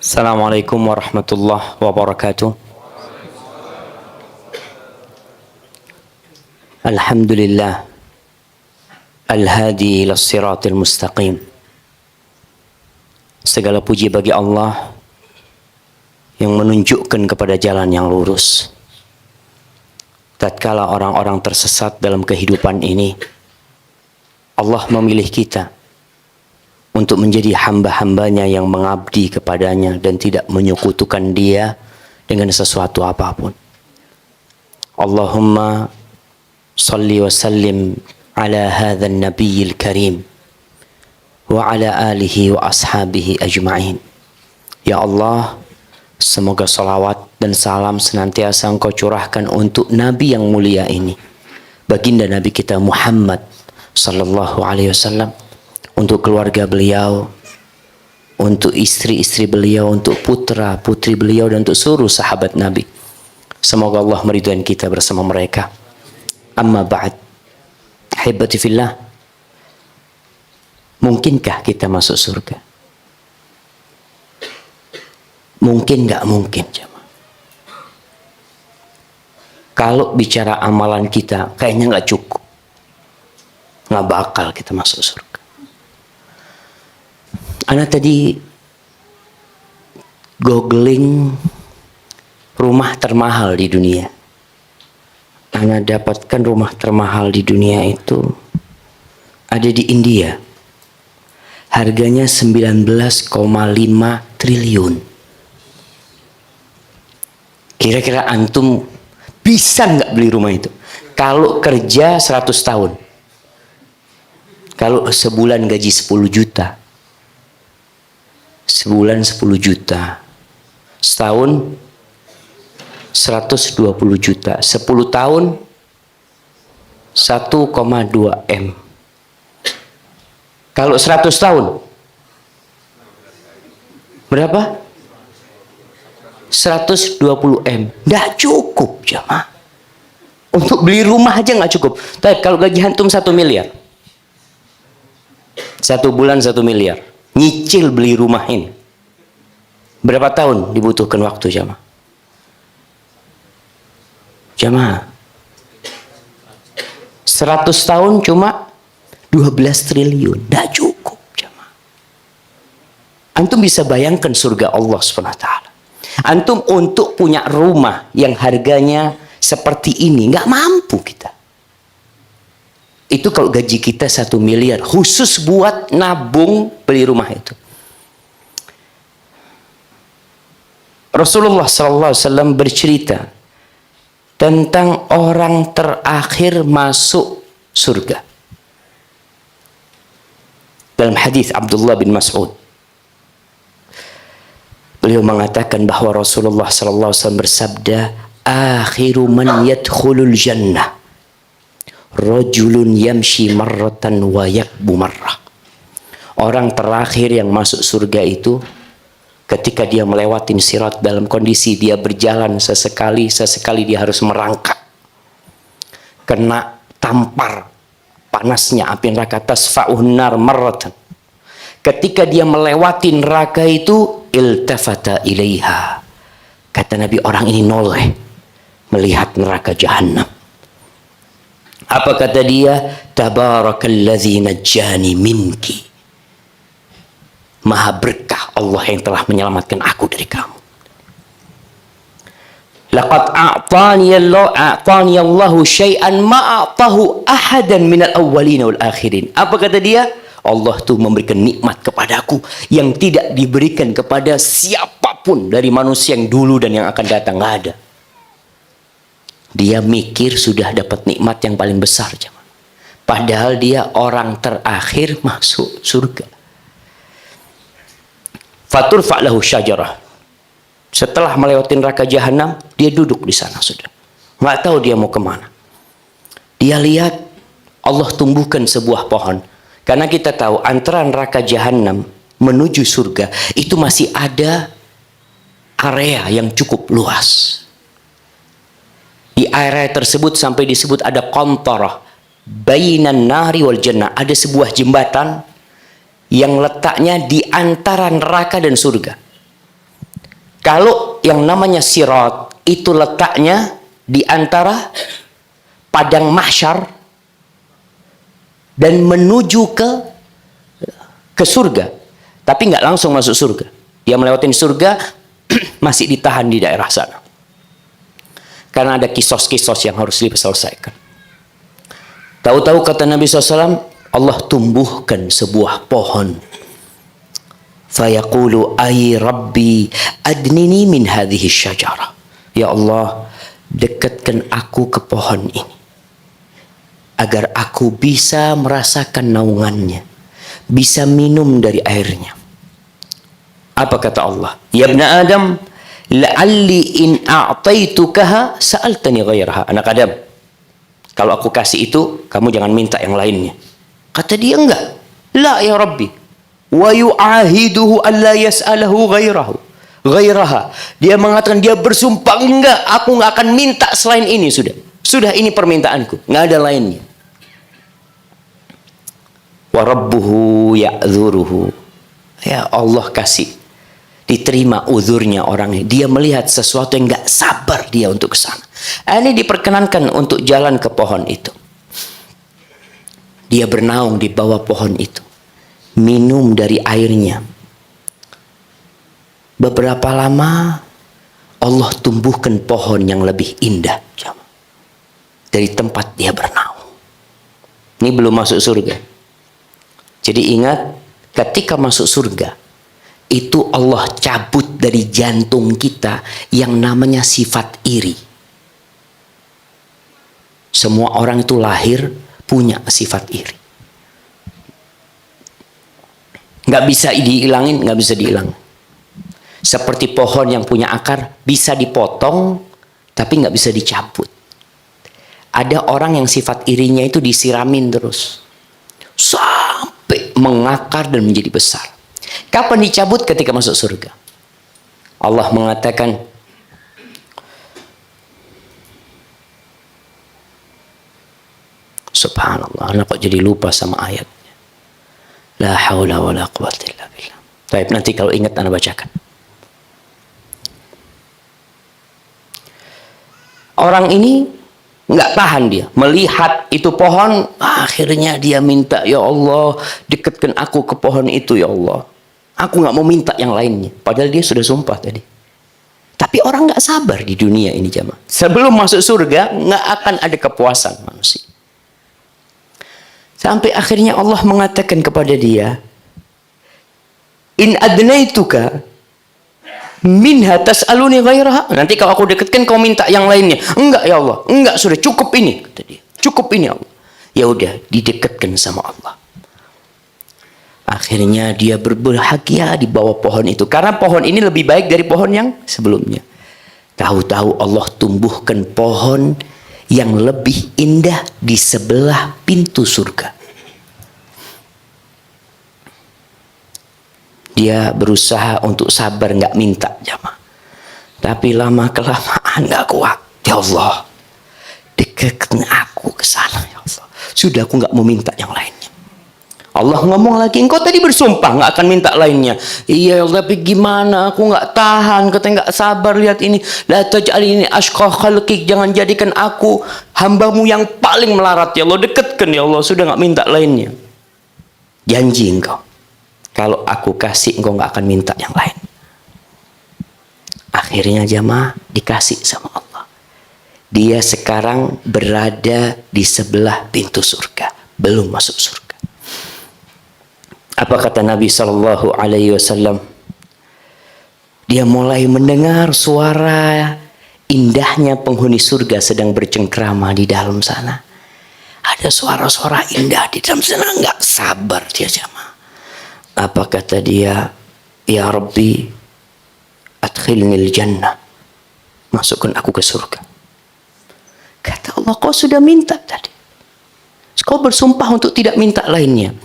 Assalamualaikum warahmatullahi wabarakatuh. Alhamdulillah Al-hadi ila siratil mustaqim. Segala puji bagi Allah yang menunjukkan kepada jalan yang lurus. Tatkala orang-orang tersesat dalam kehidupan ini, Allah memilih kita untuk menjadi hamba-hambanya yang mengabdi kepadanya dan tidak menyekutukan dia dengan sesuatu apapun. Allahumma salli wa sallim ala hadzal nabiyil karim wa ala alihi wa ashabihi ajma'in. Ya Allah, semoga salawat dan salam senantiasa Engkau curahkan untuk Nabi yang mulia ini, baginda Nabi kita Muhammad sallallahu alaihi wasallam, untuk keluarga beliau, untuk istri-istri beliau, untuk putra-putri beliau, dan untuk seluruh sahabat Nabi. Semoga Allah meridhai kita bersama mereka. Amma ba'd. Ahibati fillah. Mungkinkah kita masuk surga? Mungkin nggak mungkin, jemaah. Kalau bicara amalan kita, kayaknya nggak cukup. Nggak bakal kita masuk surga. Ana tadi googling rumah termahal di dunia. Ana dapatkan rumah termahal di dunia itu ada di India. Harganya 19,5 triliun. Kira-kira antum bisa nggak beli rumah itu? Kalau kerja 100 tahun. Kalau sebulan gaji 10 juta. Sebulan 10 juta, setahun 120 juta, 10 tahun 1,2 M. Kalau 100 tahun berapa? 120 M. Nggak cukup, jemaah. Untuk beli rumah aja nggak cukup. Tapi kalau gaji antum 1 miliar, satu bulan 1 miliar, nyicil beli rumah ini, berapa tahun dibutuhkan waktu, jamaah? Jamaah, 100 tahun cuma 12 triliun, tidak cukup, jamaah. Antum bisa bayangkan surga Allah SWT. Antum untuk punya rumah yang harganya seperti ini, nggak mampu kita. Itu kalau gaji kita 1 miliar, khusus buat nabung beli rumah itu. Rasulullah SAW bercerita tentang orang terakhir masuk surga. Dalam hadis Abdullah bin Mas'ud, beliau mengatakan bahwa Rasulullah SAW bersabda, "Akhiru man yadkhulul jannah rajulun yamshi marratan wa yakbu marrah." Orang terakhir yang masuk surga itu ketika dia melewati sirat dalam kondisi dia berjalan sesekali dia harus merangkak. Kena tampar panasnya api neraka, tasfa'uhun nar marratan. Ketika dia melewati neraka itu, iltafata ilaiha. Kata Nabi, orang ini noleh melihat neraka jahanam. Apa kata dia? Tabarakalladzi najjani minki. Maha berkah Allah yang telah menyelamatkan aku dari kamu. Laqad a'tani Allahu syai'an ma a'tahu ahadan minal awwalin wal akhirin. Apa kata dia? Allah tuh memberikan nikmat kepadaku yang tidak diberikan kepada siapapun dari manusia yang dulu dan yang akan datang. Nggak ada. Dia mikir sudah dapat nikmat yang paling besar, jemaah. Padahal dia orang terakhir masuk surga. Faturfa lahu syajarah. Setelah melewati neraka jahanam, dia duduk di sana sudah. Nggak tahu dia mau kemana. Dia lihat Allah tumbuhkan sebuah pohon. Karena kita tahu antara neraka jahanam menuju surga itu masih ada area yang cukup luas. Di area tersebut sampai disebut ada qantarah bainan nari wal jannah. Ada sebuah jembatan yang letaknya di antara neraka dan surga. Kalau yang namanya sirat itu letaknya di antara padang mahsyar dan menuju ke surga, tapi nggak langsung masuk surga. Dia melewati surga masih ditahan di daerah sana karena ada kisos-kisos yang harus diselesaikan. Tahu-tahu kata Nabi SAW, Allah tumbuhkan sebuah pohon. Fayaqulu ay rabbi adnini min hadhihi syajarah. Ya Allah, dekatkan aku ke pohon ini agar aku bisa merasakan naungannya, bisa minum dari airnya. Apa kata Allah? Ya ibna Adam, la'alli in a'taitukaha sa'altani ghairaha. Anak Adam, kalau aku kasih itu, kamu jangan minta yang lainnya. Kata dia, enggak. La ya Rabbi. Wa yu'ahiduhu alla yas'alahu ghairaha. Dia mengatakan, dia bersumpah, enggak, aku enggak akan minta selain ini. Sudah ini permintaanku, enggak ada lainnya. Wa rabbuhu ya'dhuruhu. Ya Allah kasih, diterima uzurnya orangnya. Dia melihat sesuatu yang enggak sabar dia untuk ke sana. Ini diperkenankan untuk jalan ke pohon itu. Dia bernaung di bawah pohon itu, minum dari airnya. Beberapa lama Allah tumbuhkan pohon yang lebih indah dari tempat dia bernaung. Ini belum masuk surga. Jadi ingat, ketika masuk surga itu Allah cabut dari jantung kita yang namanya sifat iri. Semua orang itu lahir punya sifat iri. Nggak bisa dihilangin, nggak bisa dihilangin. Seperti pohon yang punya akar, bisa dipotong, tapi nggak bisa dicabut. Ada orang yang sifat irinya itu disiramin terus, sampai mengakar dan menjadi besar. Kapan dicabut? Ketika masuk surga. Allah mengatakan, subhanallah, anak kok jadi lupa sama ayatnya. La haula wa la quwwata illa billah. Baik, nanti kalau ingat anak bacakan. Orang ini nggak tahan, dia melihat itu pohon, akhirnya dia minta, ya Allah, dekatkan aku ke pohon itu ya Allah. Aku nggak mau minta yang lainnya. Padahal dia sudah sumpah tadi. Tapi orang nggak sabar di dunia ini jamaah. Sebelum masuk surga nggak akan ada kepuasan manusia. Sampai akhirnya Allah mengatakan kepada dia, in adnaituka minha tas'aluni ghairaha. Nanti kalau aku dekatkan kau minta yang lainnya. Enggak ya Allah, enggak, sudah cukup ini, kata dia. Cukup ini ya Allah. Ya udah, didekatkan sama Allah. Akhirnya dia berbahagia di bawah pohon itu, karena pohon ini lebih baik dari pohon yang sebelumnya. Tahu-tahu Allah tumbuhkan pohon yang lebih indah di sebelah pintu surga. Dia berusaha untuk sabar, nggak minta jamaah. Tapi lama kelamaan nggak kuat. Ya Allah, dekatkan aku ke sana ya Allah. Sudah, aku nggak mau minta yang lainnya. Allah ngomong lagi, engkau tadi bersumpah nggak akan minta lainnya. Iya Allah, tapi gimana? Aku nggak tahan, katanya nggak sabar lihat ini. La taj'alni ashqa khalqik, jangan jadikan aku hambamu yang paling melarat ya Allah. Dekatkan ya Allah, sudah nggak minta lainnya. Janji engkau, kalau aku kasih engkau nggak akan minta yang lain. Akhirnya jamaah dikasih sama Allah. Dia sekarang berada di sebelah pintu surga, belum masuk surga. Apa kata Nabi Shallallahu Alaihi Wasallam? Dia mulai mendengar suara indahnya penghuni surga sedang bercengkrama di dalam sana. Ada suara-suara indah di dalam sana, nggak sabar dia jamaah. Apa kata dia? Ya Rabbi, adkhilnil jannah, masukkan aku ke surga. Kata Allah, kau sudah minta tadi. Kau bersumpah untuk tidak minta lainnya.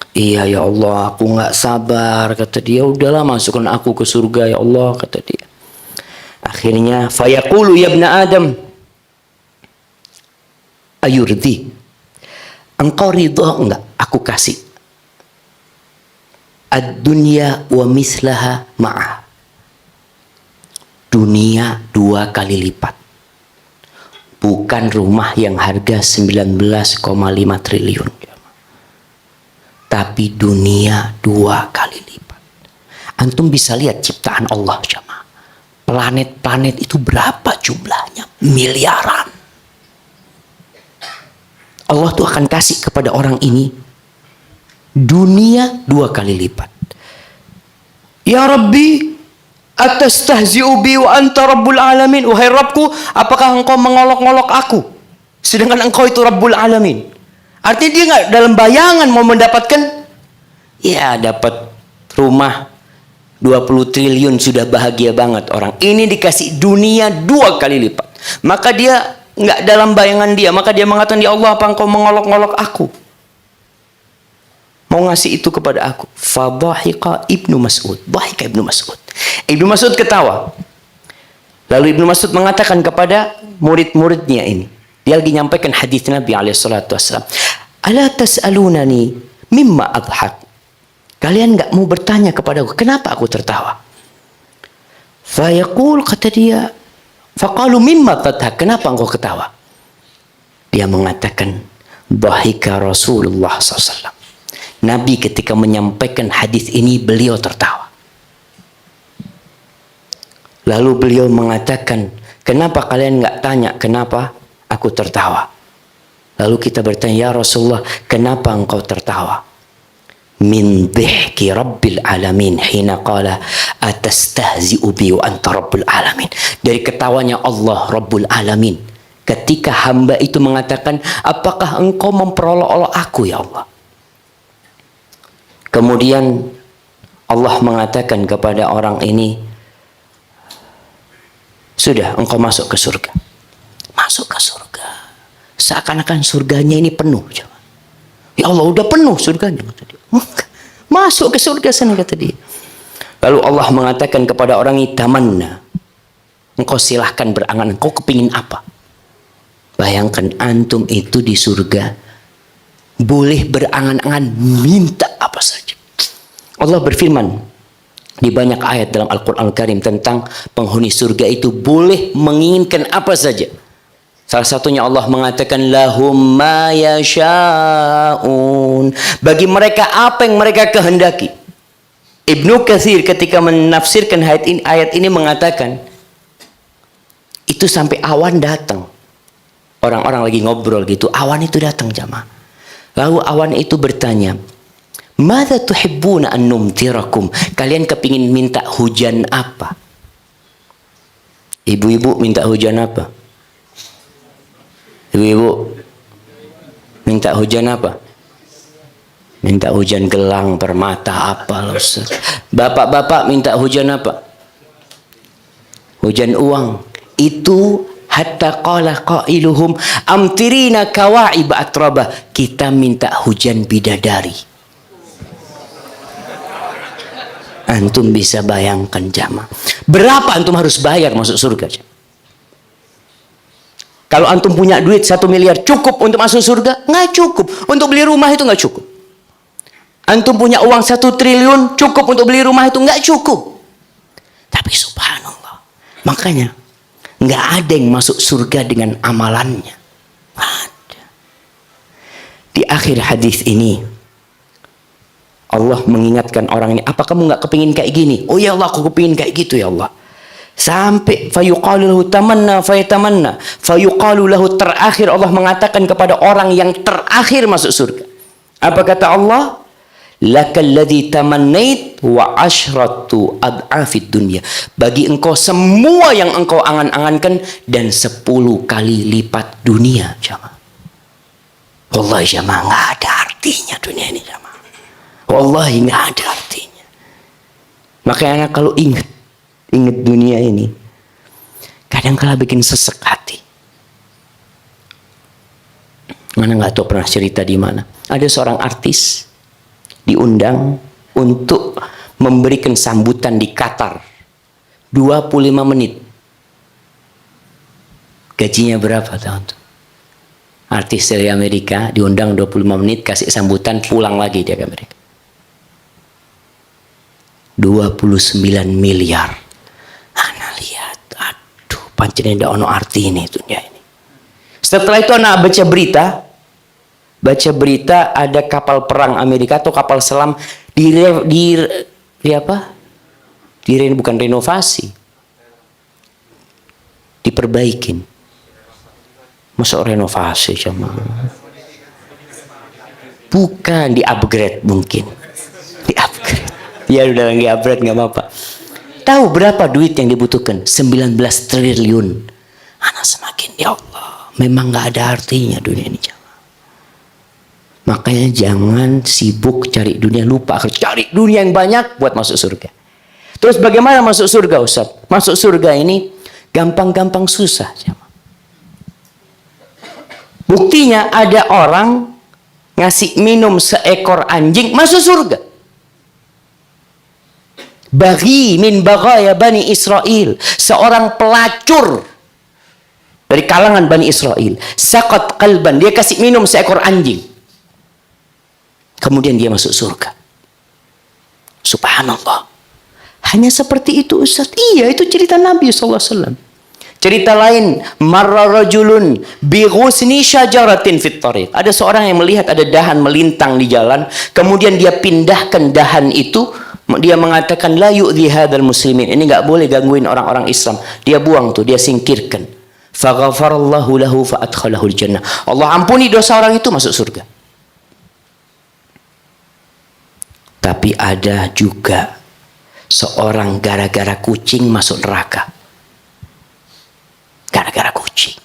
Iya ya Allah, aku nggak sabar, kata dia. Udahlah, masukkan aku ke surga ya Allah, kata dia. Akhirnya fayaqulu ya ibna Adam, ayurdi, engkau ridha enggak aku kasih ad-dunya wa mislaha ma'ah, dunia 2 kali lipat. Bukan rumah yang harga 19,5 triliun. Tapi dunia 2 kali lipat. Antum bisa lihat ciptaan Allah jamaah. Planet-planet itu berapa jumlahnya? Miliaran. Allah tuh akan kasih kepada orang ini dunia 2 kali lipat. Ya Rabbi, atastahzi'u bi wa anta rabbul alamin. Wahai Rabbku, apakah engkau mengolok-olok aku sedangkan engkau itu Rabbul Alamin? Artinya dia nggak dalam bayangan mau mendapatkan, ya dapat rumah 20 triliun sudah bahagia banget orang. Ini dikasih dunia 2 kali lipat. Maka dia nggak dalam bayangan dia. Maka dia mengatakan, ya Allah, apa engkau mengolok-olok aku? Mau ngasih itu kepada aku. Fadhahiqa Ibnu Mas'ud. Dhahika Ibnu Mas'ud. Ibnu Mas'ud ketawa. Lalu Ibnu Mas'ud mengatakan kepada murid-muridnya ini. Dia lagi nyampaikan hadis Nabi SAW. Ala tas'alunani mimma adhak. Kalian nggak mau bertanya kepada aku, kenapa aku tertawa? Fayaqul, kata dia, faqalu mimma tadhak, kenapa engkau ketawa? Dia mengatakan, dhahika Rasulullah SAW. Nabi ketika menyampaikan hadis ini, beliau tertawa. Lalu beliau mengatakan, kenapa kalian nggak tanya kenapa aku tertawa? Lalu kita bertanya, ya Rasulullah, kenapa engkau tertawa? Min dhihki Rabbil Alamin hina qala atastahzi'u bi wa anta Rabbul Alamin. Dari ketawanya Allah Rabbul Alamin ketika hamba itu mengatakan, apakah engkau memperolok-olok aku ya Allah? Kemudian Allah mengatakan kepada orang ini, sudah, engkau masuk ke surga. Masuk ke surga. Seakan-akan surganya ini penuh. Ya Allah, udah penuh surganya, kata dia. Masuk ke surga sana, kata dia. Lalu Allah mengatakan kepada orang ini, tamanna, engkau silahkan berangan, engkau kepingin apa? Bayangkan antum itu di surga, boleh berangan-angan, minta apa saja. Allah berfirman di banyak ayat dalam Al-Quran Al-Karim tentang penghuni surga itu boleh menginginkan apa saja. Salah satunya Allah mengatakan, lahum ma yasha'un. Bagi mereka apa yang mereka kehendaki. Ibnu Katsir ketika menafsirkan ayat ini mengatakan, itu sampai awan datang. Orang-orang lagi ngobrol gitu, awan itu datang jamaah. Lalu awan itu bertanya, madza tuhibbuna an numtirakum? Kalian kepingin minta hujan apa? Ibu-ibu minta hujan apa? Ibu-ibu minta hujan apa? Minta hujan gelang permata apa? Bapak-bapak minta hujan apa? Hujan uang. Itu hatta qala qailuhum amtirina kawa'ib atrabah. Kita minta hujan bidadari. Antum bisa bayangkan jamaah, berapa antum harus bayar masuk surga? Kalau antum punya duit 1 miliar cukup untuk masuk surga? Nggak cukup. Untuk beli rumah itu nggak cukup. Antum punya uang 1 triliun cukup untuk beli rumah itu? Nggak cukup. Tapi subhanallah, makanya nggak ada yang masuk surga dengan amalannya. Ada. Di akhir hadis ini Allah mengingatkan orang ini, apa kamu nggak kepingin kayak gini? Oh ya Allah, aku kepingin kayak gitu ya Allah. Sampai fayuqalu lahu tamanna fayatamanna. Fayuqalu lahu, terakhir Allah mengatakan kepada orang yang terakhir masuk surga. Apa kata Allah? Lakalladzi tamannait wa asyratu ad'afid dunya. Bagi engkau semua yang engkau angan-angankan dan 10 kali lipat dunia, jamaah. Wallahi jamaah, nggak ada artinya dunia ini jamaah. Wallahi nggak ada artinya. Makanya kalau ingat dunia ini, kadang-kala bikin sesek hati. Mana nggak tahu pernah cerita di mana. Ada seorang artis diundang untuk memberikan sambutan di Qatar 25 menit. Gajinya berapa tahun tuh? Artis dari Amerika diundang 25 menit, kasih sambutan, pulang lagi dia ke Amerika. 29 miliar. Ana lihat pancen ndak ono arti ini dunia ini. Setelah itu anak baca berita ada kapal perang Amerika atau kapal selam bukan renovasi, diperbaikin. Masuk renovasi sama, bukan di upgrade, mungkin di upgrade. Ya udah nggak upgrade nggak apa-apa. Tahu berapa duit yang dibutuhkan? 19 triliun. Anak semakin, ya Allah, memang nggak ada artinya dunia ini. Makanya jangan sibuk cari dunia, lupa cari dunia yang banyak buat masuk surga. Terus bagaimana masuk surga, Ustaz? Masuk surga ini gampang-gampang susah. Buktinya ada orang ngasih minum seekor anjing masuk surga. Baghi min baghaya Bani Israel, seorang pelacur dari kalangan Bani Israel, saqat qalban, dia kasih minum seekor anjing. Kemudian dia masuk surga. Subhanallah. Hanya seperti itu, Ustaz? Iya, itu cerita Nabi SAW. Cerita lain, marra rajulun bi ghusni syajaratin fit tariq. Ada seorang yang melihat ada dahan melintang di jalan, kemudian dia pindahkan dahan itu, dia mengatakan la yu'dhi hadzal muslimin. Ini enggak boleh gangguin orang-orang Islam. Dia buang tuh, dia singkirkan. Faghafarallahu lahu fa adkhalahul jannah. Allah ampuni dosa orang itu, masuk surga. Tapi ada juga seorang gara-gara kucing masuk neraka. Gara-gara kucing.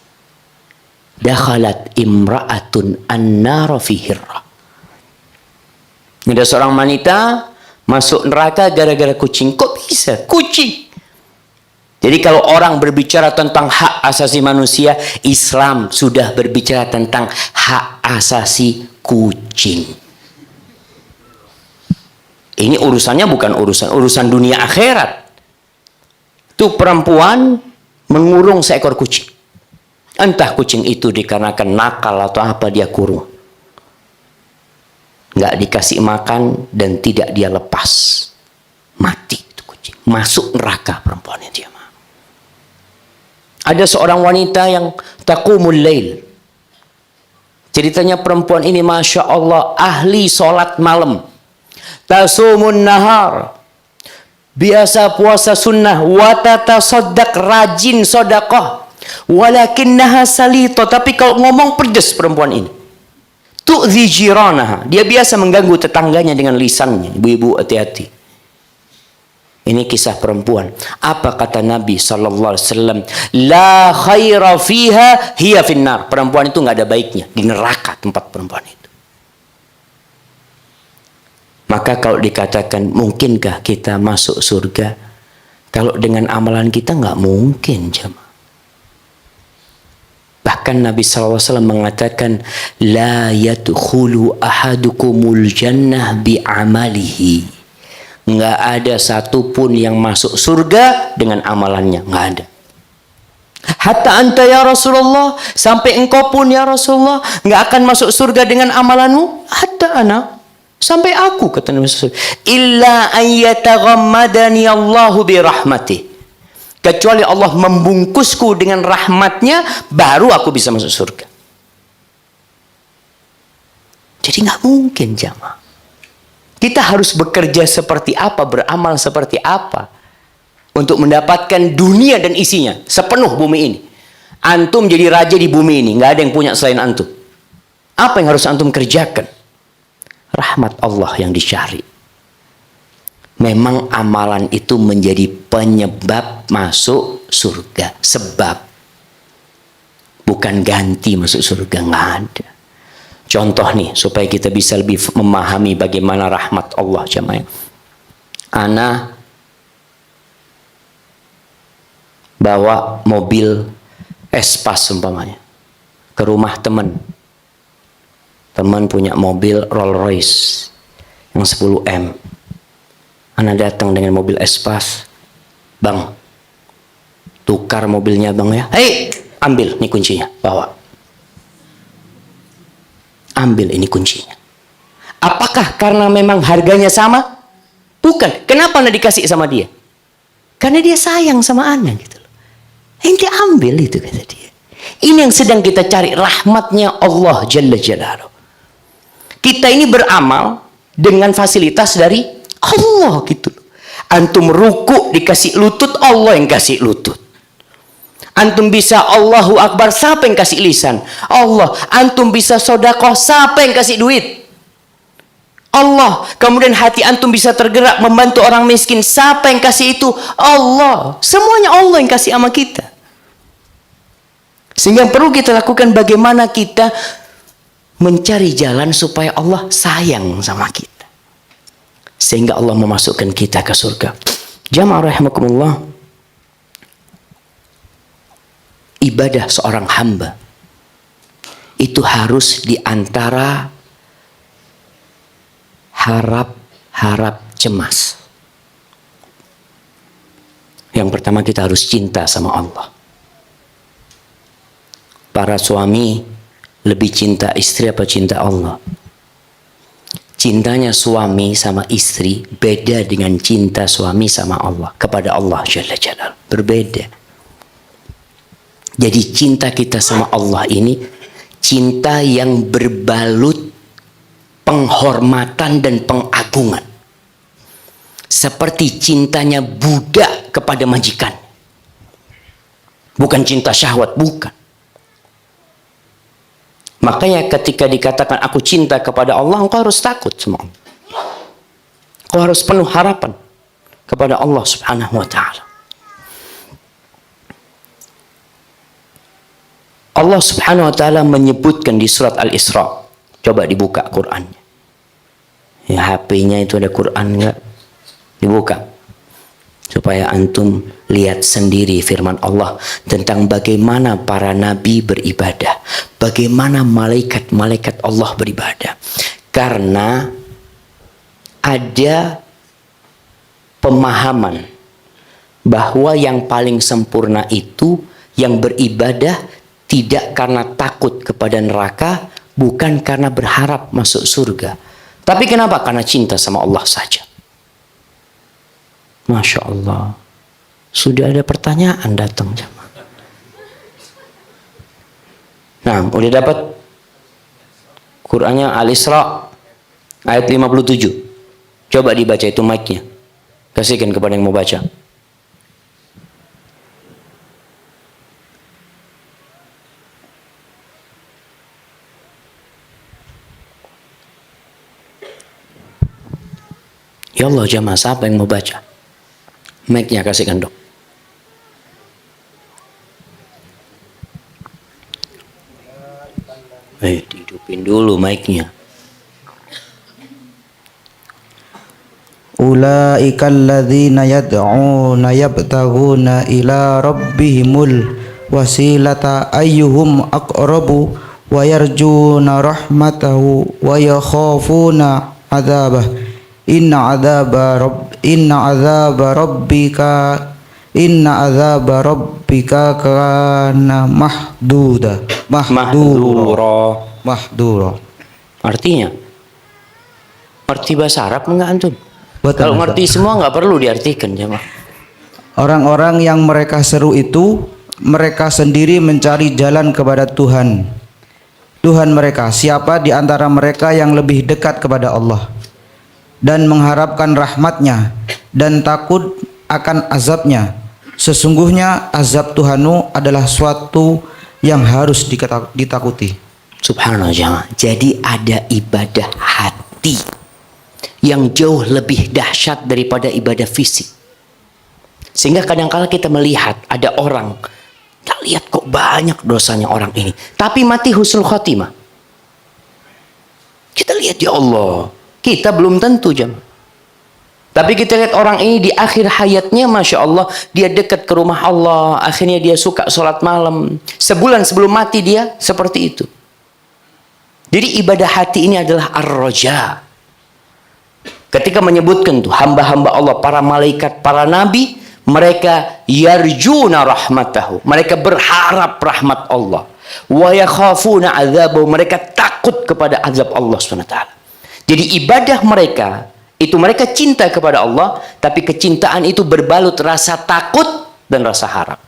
Dakhalat imra'atun an-nara fi hirra. Ada seorang wanita masuk neraka gara-gara kucing. Kok bisa? Kucing. Jadi kalau orang berbicara tentang hak asasi manusia, Islam sudah berbicara tentang hak asasi kucing. Ini urusannya bukan urusan dunia akhirat. Itu perempuan mengurung seekor kucing. Entah kucing itu dikarenakan nakal atau apa, dia kurung. Nggak dikasih makan dan tidak dia lepas. Mati itu kucing. Masuk neraka perempuan itu. Ada seorang wanita yang taqumul lail. Ceritanya perempuan ini Masya Allah ahli sholat malam. Tasumun nahar, biasa puasa sunnah, wa tatasaddaq, rajin sedekah, walakinnaha salito, tapi kalau ngomong pedes perempuan ini. Tu'dhi jiranaha, dia biasa mengganggu tetangganya dengan lisannya. Ibu-ibu hati-hati. Ini kisah perempuan. Apa kata Nabi sallallahu alaihi wasallam? La khaira fiha hiya finnar. Perempuan itu nggak ada baiknya, di neraka tempat perempuan itu. Maka kalau dikatakan mungkinkah kita masuk surga, kalau dengan amalan kita nggak mungkin, jemaah. Bahkan Nabi SAW mengatakan la yadkhulu ahadukumul jannah bi amalihi. Nggak ada satupun yang masuk surga dengan amalannya, nggak ada. Hatta anta ya Rasulullah, sampai engkau pun ya Rasulullah nggak akan masuk surga dengan amalanmu. Hatta ana, sampai aku, kata Nabi SAW, illa ayyataghammadani Allahu bi rahmatih, kecuali Allah membungkusku dengan rahmatnya, baru aku bisa masuk surga. Jadi nggak mungkin, jamaah. Kita harus bekerja seperti apa, beramal seperti apa untuk mendapatkan dunia dan isinya sepenuh bumi ini. Antum jadi raja di bumi ini, nggak ada yang punya selain antum. Apa yang harus antum kerjakan? Rahmat Allah yang dicari. Memang amalan itu menjadi penyebab masuk surga. Sebab. Bukan ganti masuk surga. Nggak ada. Contoh nih, supaya kita bisa lebih memahami bagaimana rahmat Allah, jemaah. Ana bawa mobil Espas umpamanya ke rumah teman. Teman punya mobil Rolls Royce yang 10M. Ana datang dengan mobil Espas. Bang, tukar mobilnya bang ya. Hei, ambil nih kuncinya, bawa. Ambil ini kuncinya. Apakah karena memang harganya sama? Bukan. Kenapa Anda dikasih sama dia? Karena dia sayang sama Anda gitu loh. Ente ambil itu, kata dia. Ini yang sedang kita cari, rahmatnya Allah Jalla Jalaluhu. Kita ini beramal dengan fasilitas dari Allah gitu. Antum ruku dikasih lutut, Allah yang kasih lutut. Antum bisa Allahu Akbar, siapa yang kasih lisan? Allah. Antum bisa sodakoh, siapa yang kasih duit? Allah. Kemudian hati antum bisa tergerak membantu orang miskin, siapa yang kasih itu? Allah. Semuanya Allah yang kasih sama kita. Sehingga perlu kita lakukan bagaimana kita mencari jalan supaya Allah sayang sama kita. Sehingga Allah memasukkan kita ke surga. Jamaah rahimakumullah. Ibadah seorang hamba itu harus diantara harap cemas. Yang pertama, kita harus cinta sama Allah. Para suami lebih cinta istri apa cinta Allah? Cintanya suami sama istri beda dengan cinta suami sama Allah. Kepada Allah Jalla Jalaluhu berbeda. Jadi cinta kita sama Allah ini cinta yang berbalut penghormatan dan pengagungan. Seperti cintanya budak kepada majikan. Bukan cinta syahwat, bukan. Makanya ketika dikatakan aku cinta kepada Allah, engkau harus takut sama Allah. Engkau harus penuh harapan kepada Allah Subhanahu wa ta'ala. Allah Subhanahu wa ta'ala menyebutkan di surat Al-Isra. Coba dibuka Qur'annya. Ya, HP-nya itu ada Qur'an enggak? Dibuka. Supaya antum lihat sendiri firman Allah tentang bagaimana para nabi beribadah. Bagaimana malaikat-malaikat Allah beribadah. Karena ada pemahaman bahwa yang paling sempurna itu yang beribadah tidak karena takut kepada neraka, bukan karena berharap masuk surga. Tapi kenapa? Karena cinta sama Allah saja. Masya Allah. Sudah ada pertanyaan datang. Nah, udah dapat Qur'annya Al-Isra ayat 57. Coba dibaca itu mic-nya. Kasihkan kepada yang mau baca. Ya Allah, jamaah, siapa yang mau baca? Mic-nya kasihkan dok. Dihidupin dulu mic-nya. Ulaika alladzina yad'una yabtaghuna ila rabbihimul wasilata ayyuhum aqrabu wa yarjuna rahmatahu wa yakhafuna adzabah. Inna adzaba rabbika kana mahdura. Artinya? Arti bahasa Arab enggak antum? Betul, kalau ngerti semua nggak perlu diartikan, jemaah. Orang-orang yang mereka seru itu mereka sendiri mencari jalan kepada Tuhan mereka. Siapa di antara mereka yang lebih dekat kepada Allah dan mengharapkan rahmatnya dan takut akan azabnya? Sesungguhnya azab Tuhanmu adalah suatu yang harus ditakuti. Subhanallah jemaah. Jadi ada ibadah hati yang jauh lebih dahsyat daripada ibadah fisik. Sehingga kadang-kala kita melihat ada orang, kita lihat kok banyak dosanya orang ini, tapi mati husnul khotimah. Kita lihat, ya Allah, kita belum tentu jemaah. Tapi kita lihat orang ini di akhir hayatnya, Masya Allah, dia dekat ke rumah Allah, akhirnya dia suka sholat malam. Sebulan sebelum mati dia seperti itu. Jadi ibadah hati ini adalah ar-raja. Ketika menyebutkan tuh hamba-hamba Allah, para malaikat, para nabi, mereka yarjuna rahmatahu, mereka berharap rahmat Allah. Wa yakhafuna adzabahu, mereka takut kepada azab Allah SWT. Jadi ibadah mereka itu, mereka cinta kepada Allah, tapi kecintaan itu berbalut rasa takut dan rasa harap.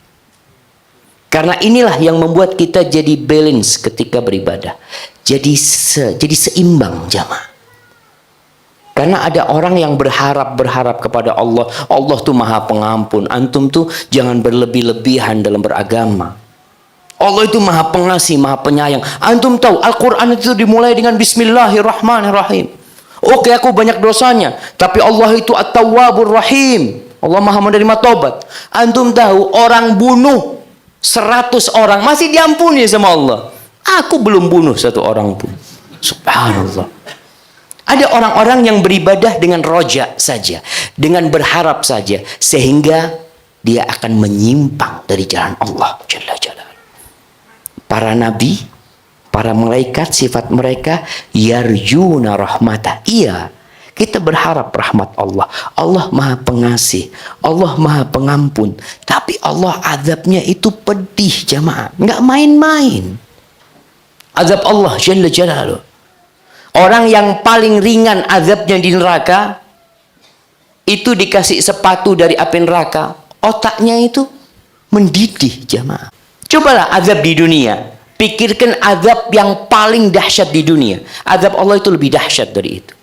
Karena inilah yang membuat kita jadi balance ketika beribadah. Jadi seimbang jamaah. Karena ada orang yang berharap kepada Allah. Allah tuh maha pengampun. Antum tuh jangan berlebih-lebihan dalam beragama. Allah itu maha pengasih, maha penyayang. Antum tahu Al-Quran itu dimulai dengan Bismillahirrahmanirrahim. Oke, aku banyak dosanya, tapi Allah itu At-Tawwabur Rahim. Allah maha menerima tobat. Antum tahu orang bunuh 100 orang masih diampuni sama Allah. Aku belum bunuh 1 orang pun. Subhanallah. Ada orang-orang yang beribadah dengan roja saja, dengan berharap saja, sehingga dia akan menyimpang dari jalan Allah Jalla Jalaluhu. Para nabi, para malaikat, sifat mereka yarjuna rahmatah. Iya, kita berharap rahmat Allah. Allah maha pengasih, Allah maha pengampun. Tapi Allah azabnya itu pedih jamaah, nggak main-main. Azab Allah Jalla Jalaluhu. Orang yang paling ringan azabnya di neraka itu dikasih sepatu dari api neraka, otaknya itu mendidih jamaah. Cobalah azab di dunia. Pikirkan azab yang paling dahsyat di dunia. Azab Allah itu lebih dahsyat dari itu.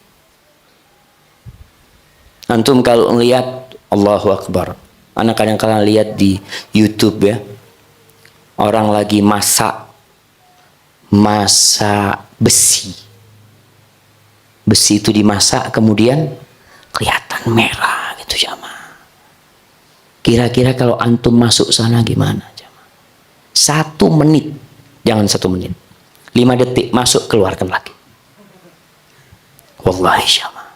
Antum kalau melihat, Allahu Akbar. Anak kadang-kadang lihat di YouTube ya. Orang lagi masak besi. Besi itu dimasak kemudian kelihatan merah gitu jamaah. Kira-kira kalau antum masuk sana gimana? 1 menit, jangan 1 menit, 5 detik masuk, keluarkan lagi. Wallahi jamaah.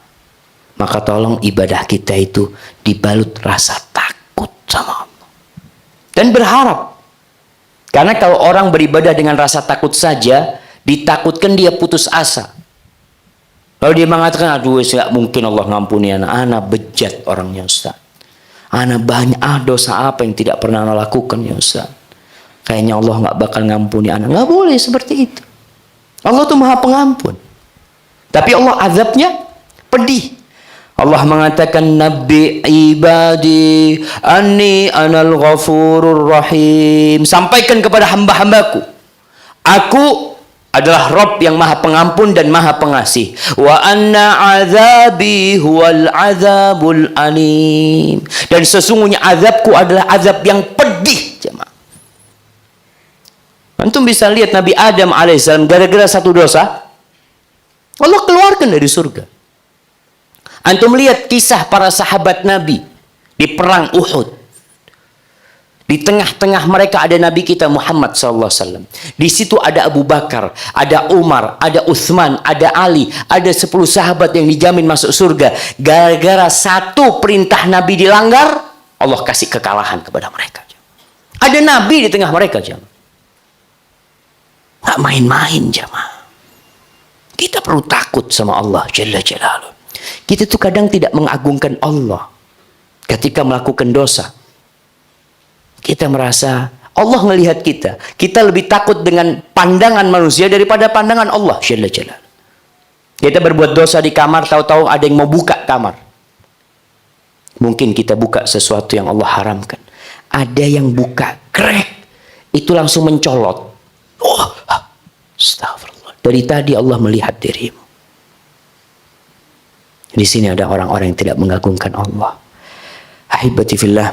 Maka tolong ibadah kita itu dibalut rasa takut sama Allah dan berharap. Karena kalau orang beribadah dengan rasa takut saja, ditakutkan dia putus asa. Lalu dia mengatakan, aduh nggak mungkin Allah ngampuni anak bejat orangnya Ustaz. Anak banyak dosa apa yang tidak pernah lakukan ya Ustaz. Kayaknya Allah nggak bakal ngampuni anak. Nggak boleh seperti itu. Allah tuh maha pengampun. Tapi Allah azabnya pedih. Allah mengatakan, Nabi ibadi anni anal ghafurur rahim. Sampaikan kepada hamba-hambaku, aku adalah Rabb yang maha pengampun dan maha pengasih. Wa anna azabi huwal azabul alim. Dan sesungguhnya azabku adalah azab yang pedih jemaah. Antum bisa lihat Nabi Adam alaihissalam gara-gara 1 dosa Allah keluarkan dari surga. Antum lihat kisah para sahabat Nabi di perang Uhud. Di tengah-tengah mereka ada Nabi kita Muhammad SAW. Di situ ada Abu Bakar, ada Umar, ada Uthman, ada Ali, ada 10 sahabat yang dijamin masuk surga. Gara-gara 1 perintah Nabi dilanggar, Allah kasih kekalahan kepada mereka. Ada Nabi di tengah mereka jemaah. Nggak main-main jemaah. Kita perlu takut sama Allah Jalla Jalaluhu. Kita tuh kadang tidak mengagungkan Allah ketika melakukan dosa. Kita merasa Allah melihat kita. Kita lebih takut dengan pandangan manusia daripada pandangan Allah Jalla Jalaluhu. Kita berbuat dosa di kamar, tahu-tahu ada yang mau buka kamar. Mungkin kita buka sesuatu yang Allah haramkan. Ada yang buka, krek, itu langsung mencolot. Oh, astagfirullah. Dari tadi Allah melihat dirimu. Di sini ada orang-orang yang tidak mengagungkan Allah. Ahibati fillah,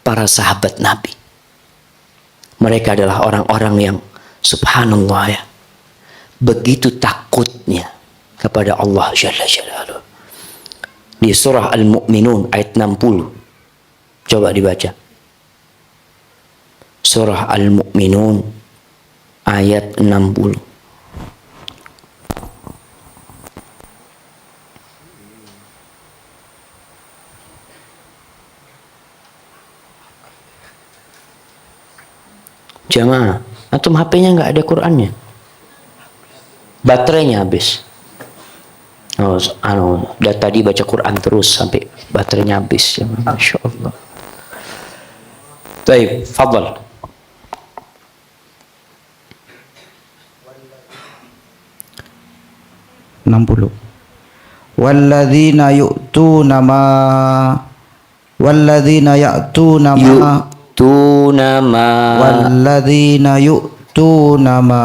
para sahabat Nabi. Mereka adalah orang-orang yang subhanallah ya, begitu takutnya kepada Allah Jalla Jalaluhu. Di surah Al-Mu'minun ayat 60. Coba dibaca. Surah Al-Mu'minun ayat 60. Jamaah, antum HP-nya nggak ada Qur'annya, baterainya habis. Udah tadi baca Quran terus sampai baterainya habis. Ya, Masya Allah. Baik, fadal. Walladzina ya'tuna ma yu'tuna ma walladzina yu'tuna ma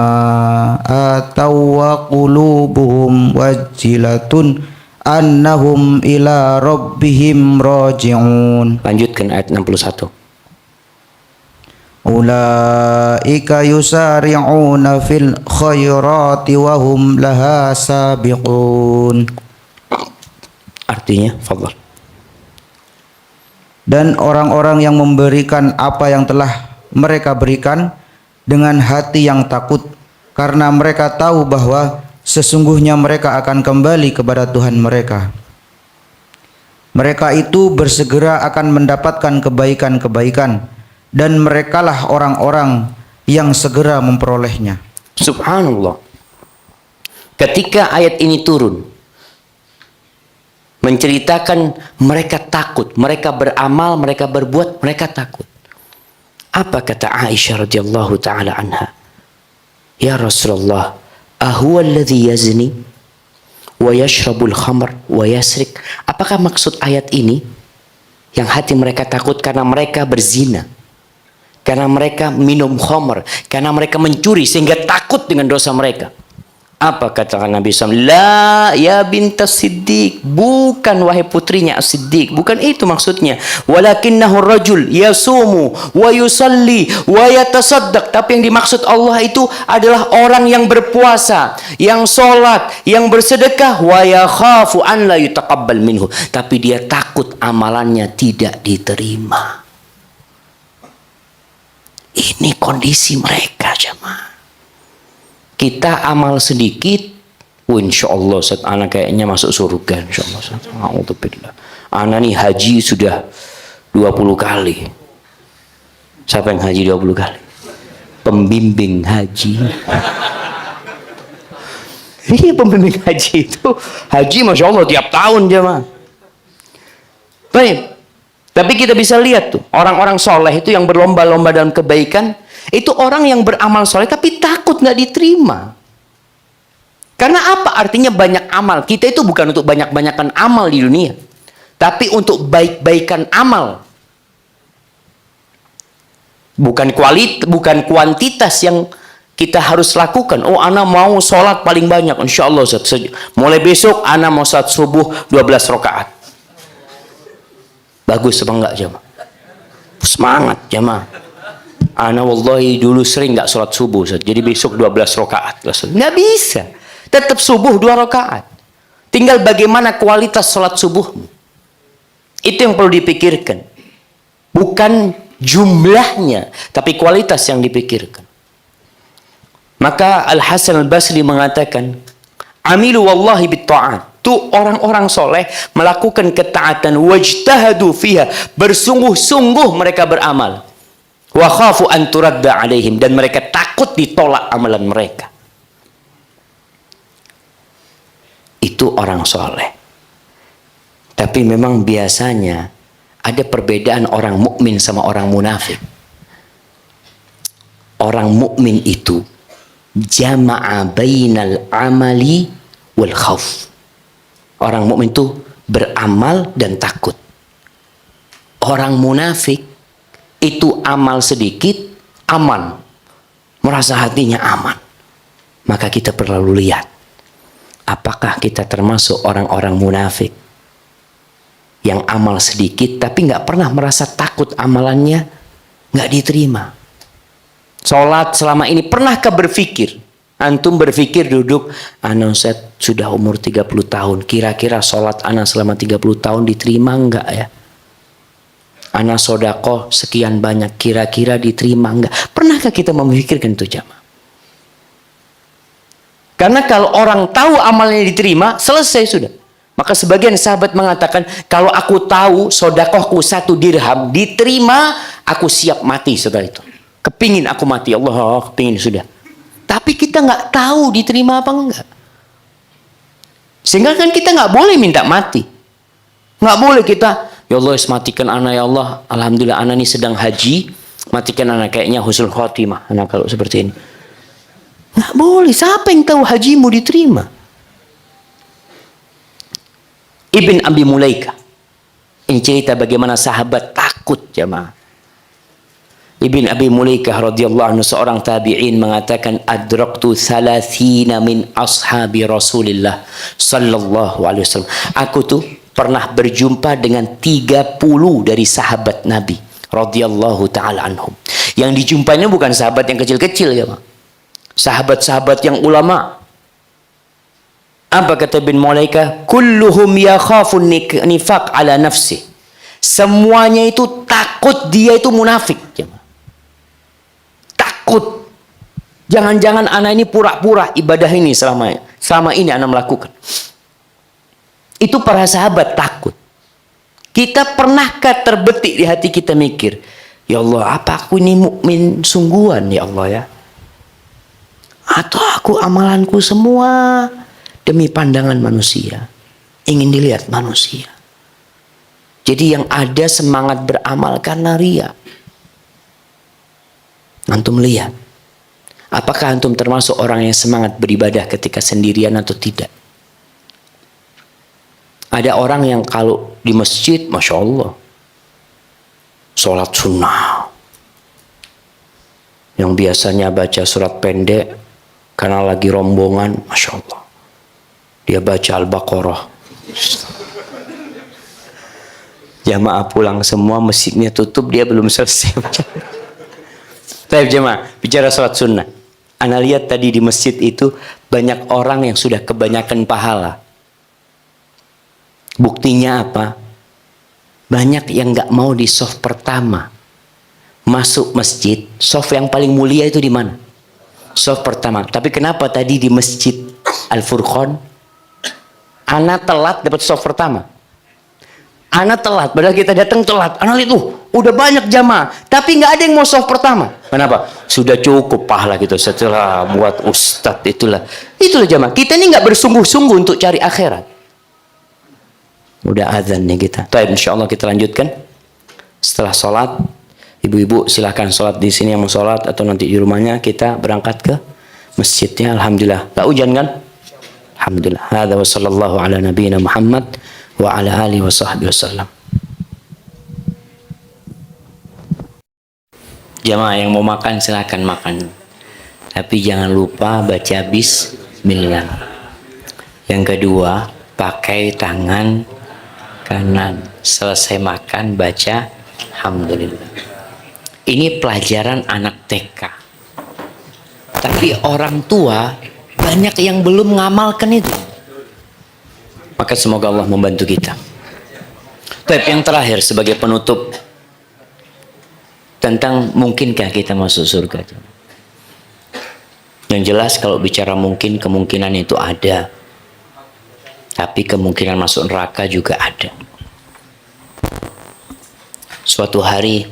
ataw wa qulubuhum wajilatun annahum ila rabbihim raji'un. Lanjutkan ayat 61. Ulaika yusari'una fil khairati wa hum laha sabiqun. Artinya, fadhal. Dan orang-orang yang memberikan apa yang telah mereka berikan dengan hati yang takut, karena mereka tahu bahwa sesungguhnya mereka akan kembali kepada Tuhan mereka. Mereka itu bersegera akan mendapatkan kebaikan-kebaikan, dan merekalah orang-orang yang segera memperolehnya. Subhanallah. Ketika ayat ini turun, menceritakan mereka takut, mereka beramal, mereka berbuat, mereka takut. Apa kata Aisyah radhiyallahu taala anha? Ya Rasulullah, ahuwa alladhi yazni wa yashrabul khamr wa yasrik? Apakah maksud ayat ini yang hati mereka takut karena mereka berzina, karena mereka minum khamr, karena mereka mencuri sehingga takut dengan dosa mereka? Apa kata Nabi SAW? La ya bintas Siddiq. Bukan wahai putrinya As-Siddiq. Bukan itu maksudnya. Walakinnahu rajul yasumu wa yusalli wa yatasaddaq. Tapi yang dimaksud Allah itu adalah orang yang berpuasa, yang sholat, yang bersedekah. Wa yakhafu an la yutaqabbal minhu. Tapi dia takut amalannya tidak diterima. Ini kondisi mereka, jemaah. Kita amal sedikit, insya Allah Ustaz, anak kayaknya masuk surga, insya Allah Ustaz. Alhamdulillah. Anak nih haji sudah 20 kali. Siapa yang haji 20 kali? Pembimbing haji. Iya, pembimbing haji itu haji masya Allah tiap tahun jemaah. Baik. Tapi kita bisa lihat tuh orang-orang soleh itu yang berlomba-lomba dalam kebaikan. Itu orang yang beramal soleh tapi takut nggak diterima. Karena apa? Artinya banyak amal. Kita itu bukan untuk banyak-banyakan amal di dunia, tapi untuk baik-baikan amal. Bukan kuantitas yang kita harus lakukan. Oh, ana mau sholat paling banyak, insya Allah mulai besok ana mau sholat subuh 12 rakaat. Bagus apa enggak jemaah? Semangat jemaah. Ana wallahi dulu sering nggak sholat subuh, jadi besok 12 rakaat. Nggak bisa. Tetap subuh 2 rakaat. Tinggal bagaimana kualitas sholat subuhmu. Itu yang perlu dipikirkan. Bukan jumlahnya, tapi kualitas yang dipikirkan. Maka Al-Hasan Al-Basri mengatakan, amilu wallahi bitta'at. Tuh orang-orang soleh melakukan ketaatan, wajtahadu fiha, bersungguh-sungguh mereka beramal. Wa khafu an turadda alaihim, dan mereka takut ditolak amalan mereka. Itu orang soleh. Tapi memang biasanya ada perbedaan orang mukmin sama orang munafik. Orang mukmin itu jama'a bainal amali wal khauf. Orang mukmin itu beramal dan takut. Orang munafik itu amal sedikit, aman, merasa hatinya aman. Maka kita perlu lihat, apakah kita termasuk orang-orang munafik yang amal sedikit tapi nggak pernah merasa takut amalannya nggak diterima. Sholat selama ini, pernahkah berpikir, antum berpikir duduk, ana Ustaz sudah umur 30 tahun, kira-kira sholat ana selama 30 tahun diterima enggak ya? Ana sodako sekian banyak, kira-kira diterima enggak? Pernahkah kita memikirkan itu jamaah? Karena kalau orang tahu amalnya diterima, selesai sudah. Maka sebagian sahabat mengatakan, kalau aku tahu sodakohku 1 dirham diterima, aku siap mati setelah itu. Kepingin aku mati, Allah kepingin sudah. Tapi kita nggak tahu diterima apa enggak. Sehingga kan kita nggak boleh minta mati. Nggak boleh kita, ya Allah matikan anak ya Allah, alhamdulillah anak ini sedang haji, matikan anak, kayaknya husnul khotimah anak kalau seperti ini. Nggak boleh. Siapa yang tahu hajimu diterima? Ibn Abi Mulaika ini cerita bagaimana sahabat takut jamaah. Ibn Abi Mulaikah radhiyallahu anhu, seorang tabi'in, mengatakan adraktu 30 min ashabi Rasulillah sallallahu alaihi wasallam. Aku tuh pernah berjumpa dengan 30 dari sahabat Nabi radhiyallahu taala anhum. Yang dijumpainya bukan sahabat yang kecil-kecil ya, Pak. Sahabat-sahabat yang ulama. Apa kata Ibn Mulaikah? Kulluhum yakhafun nifaq ala nafsi. Semuanya itu takut dia itu munafik. Takut. Jangan-jangan anak ini pura-pura ibadah ini selama ini anak melakukan. Itu para sahabat takut. Kita pernahkah terbetik di hati kita mikir, ya Allah, apa aku ini mukmin sungguhan ya Allah ya? Atau aku amalanku semua demi pandangan manusia, ingin dilihat manusia. Jadi yang ada semangat beramal karena ria. Antum lihat, apakah antum termasuk orang yang semangat beribadah ketika sendirian atau tidak? Ada orang yang kalau di masjid, Masya Allah, sholat sunnah. Yang biasanya baca surat pendek, karena lagi rombongan, Masya Allah, dia baca Al-Baqarah. Jamaah pulang semua, masjidnya tutup, dia belum selesai baca. Baik jemaah, bicara sholat sunnah. Ana lihat tadi di masjid itu banyak orang yang sudah kebanyakan pahala. Buktinya apa? Banyak yang nggak mau di shaf pertama. Masuk masjid, shaf yang paling mulia itu di mana? Shaf pertama. Tapi kenapa tadi di masjid Al-Furqan ana telat dapat shaf pertama? Ana telat, padahal kita datang telat. Ana lihat udah banyak jamaah, tapi nggak ada yang mau shaf pertama. Kenapa? Sudah cukup pahala gitu setelah buat ustadz itulah jamaah. Kita ini nggak bersungguh-sungguh untuk cari akhirat. Udah azan nih kita. Baik, insyaallah kita lanjutkan setelah sholat. Ibu-ibu silahkan sholat di sini yang mau sholat, atau nanti di rumahnya kita berangkat ke masjidnya. Alhamdulillah. Gak hujan kan? Alhamdulillah. Hadza wa sallallahu ala nabiyina Muhammad wa ala alihi wa sahbihi wasallam. Jamaah yang mau makan silahkan makan, tapi jangan lupa baca bismillah. Yang kedua, pakai tangan kanan. Selesai makan baca alhamdulillah. Ini pelajaran anak TK. Tapi orang tua banyak yang belum mengamalkan itu. Maka semoga Allah membantu kita. Tapi yang terakhir sebagai penutup, tentang mungkinkah kita masuk surga. Yang jelas kalau bicara mungkin, kemungkinan itu ada. Tapi kemungkinan masuk neraka juga ada. Suatu hari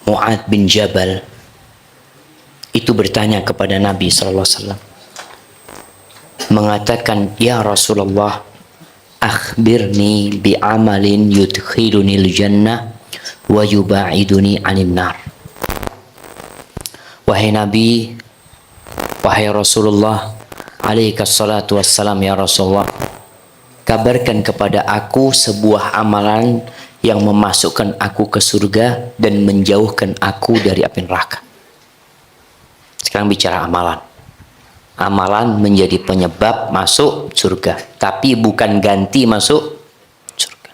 Mu'adz bin Jabal itu bertanya kepada Nabi SAW, mengatakan, ya Rasulullah, akhbirni bi'amalin yudkhilunil jannah wa yuba'iduni anin nar. Wahai Nabi, wahai Rasulullah alaikas salatu wassalam, ya Rasulullah, kabarkan kepada aku sebuah amalan yang memasukkan aku ke surga dan menjauhkan aku dari api neraka. Sekarang bicara amalan. Amalan menjadi penyebab masuk surga, tapi bukan ganti masuk surga.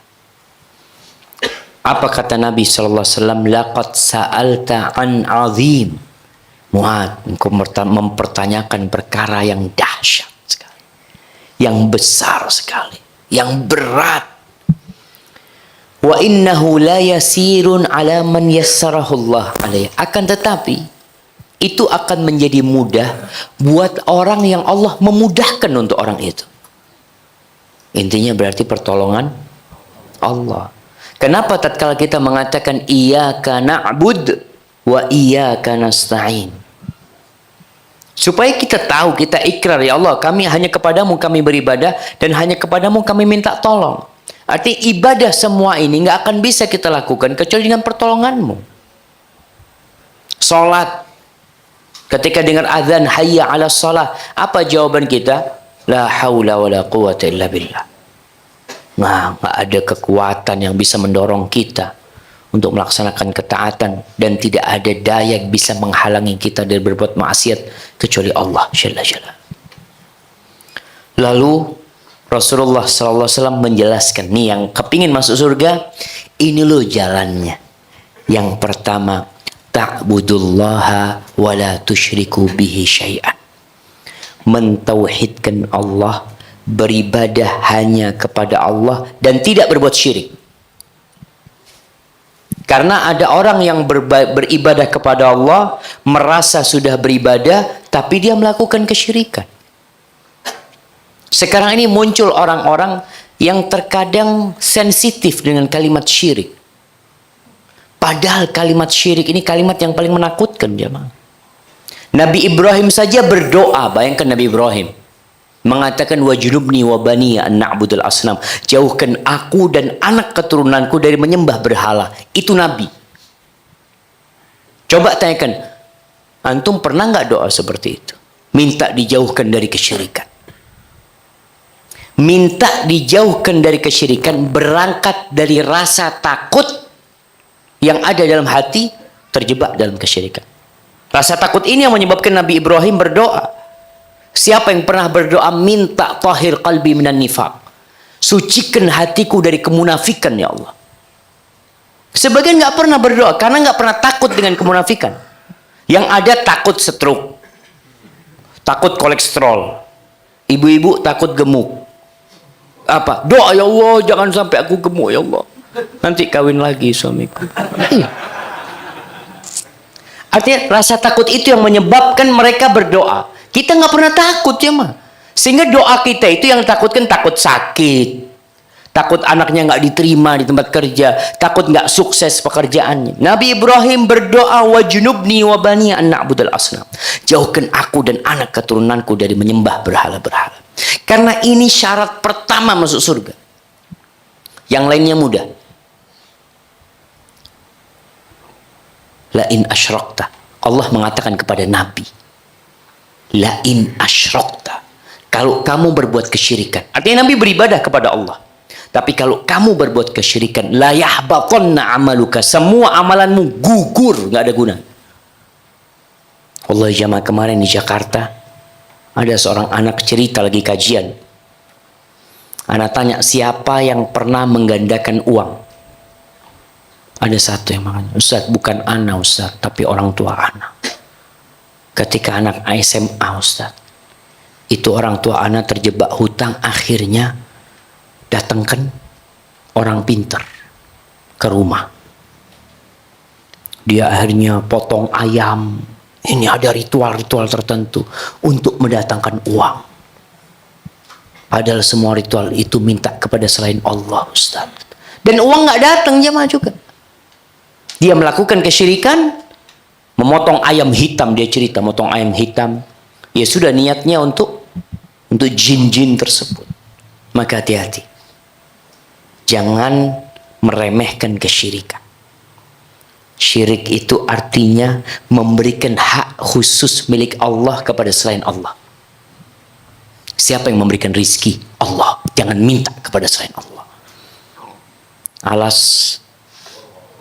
Apa kata Nabi sallallahu alaihi wasallam? Laqad sa'alta an 'azim. Mu'adz, engkau mempertanyakan perkara yang dahsyat sekali, yang besar sekali, yang berat. Wa innahu la yasirun 'ala man yassarahu Allah alaihi. Akan tetapi itu akan menjadi mudah buat orang yang Allah memudahkan untuk orang itu. Intinya berarti pertolongan Allah. Kenapa tatkala kita mengatakan iyyaka na'bud wa iyyaka nasta'in? Supaya kita tahu, kita ikrar, ya Allah, kami hanya kepadamu kami beribadah dan hanya kepadamu kami minta tolong. Artinya ibadah semua ini nggak akan bisa kita lakukan kecuali dengan pertolonganmu. Salat, ketika dengar azan hayya 'alas shalah, apa jawaban kita? La haula wala quwata illa billah. Nah, nggak ada kekuatan yang bisa mendorong kita untuk melaksanakan ketaatan, dan tidak ada daya yang bisa menghalangi kita dari berbuat maksiat kecuali Allah Jalla Jalla. Lalu Rasulullah SAW menjelaskan, nih yang kepingin masuk surga, ini loh jalannya. Yang pertama, ta'budullaha wa la tusyriku bihi syai'an. Mentauhidkan Allah, beribadah hanya kepada Allah dan tidak berbuat syirik. Karena ada orang yang beribadah kepada Allah, merasa sudah beribadah, tapi dia melakukan kesyirikan. Sekarang ini muncul orang-orang yang terkadang sensitif dengan kalimat syirik. Padahal kalimat syirik ini kalimat yang paling menakutkan, jemaah. Nabi Ibrahim saja berdoa, bayangkan Nabi Ibrahim mengatakan wajnubni wa bani an na'budul asnam, jauhkan aku dan anak keturunanku dari menyembah berhala. Itu Nabi. Coba tanyakan, antum pernah nggak doa seperti itu? Minta dijauhkan dari kesyirikan. Minta dijauhkan dari kesyirikan berangkat dari rasa takut yang ada dalam hati terjebak dalam kesyirikan. Rasa takut ini yang menyebabkan Nabi Ibrahim berdoa. Siapa yang pernah berdoa minta tahir qalbi minan nifaq, sucikan hatiku dari kemunafikan ya Allah. Sebagian nggak pernah berdoa karena nggak pernah takut dengan kemunafikan. Yang ada takut stroke, takut kolesterol, ibu-ibu takut gemuk. Apa? Doa ya Allah jangan sampai aku gemuk ya Allah. Nanti kawin lagi suamiku. Artinya rasa takut itu yang menyebabkan mereka berdoa. Kita nggak pernah takut ya mah. Sehingga doa kita itu yang takutkan takut sakit, takut anaknya nggak diterima di tempat kerja, takut nggak sukses pekerjaannya. Nabi Ibrahim berdoa wajnubni wa bani an na'budal asnam, jauhkan aku dan anak keturunanku dari menyembah berhala-berhala. Karena ini syarat pertama masuk surga. Yang lainnya mudah. La in asyrakta, Allah mengatakan kepada Nabi, la in asyrakta, kalau kamu berbuat kesyirikan. Artinya Nabi beribadah kepada Allah, tapi kalau kamu berbuat kesyirikan, la yahbatanna amaluka, semua amalanmu gugur, nggak ada guna. Allah, jamaah kemarin di Jakarta ada seorang anak cerita lagi kajian. Anak tanya siapa yang pernah menggandakan uang. Ada satu yang mengatakan, Ustaz bukan anak Ustaz, tapi orang tua anak. Ketika anak SMA Ustaz, itu orang tua anak terjebak hutang, akhirnya datangkan orang pintar ke rumah. Dia akhirnya potong ayam. Ini ada ritual-ritual tertentu untuk mendatangkan uang. Padahal semua ritual itu minta kepada selain Allah Ustaz. Dan uang nggak datang jemaah juga. Dia melakukan kesyirikan, memotong ayam hitam, dia cerita motong ayam hitam. Ya sudah niatnya untuk jin-jin tersebut. Maka hati-hati. Jangan meremehkan kesyirikan. Syirik itu artinya memberikan hak khusus milik Allah kepada selain Allah. Siapa yang memberikan rizki? Allah. Jangan minta kepada selain Allah. Alas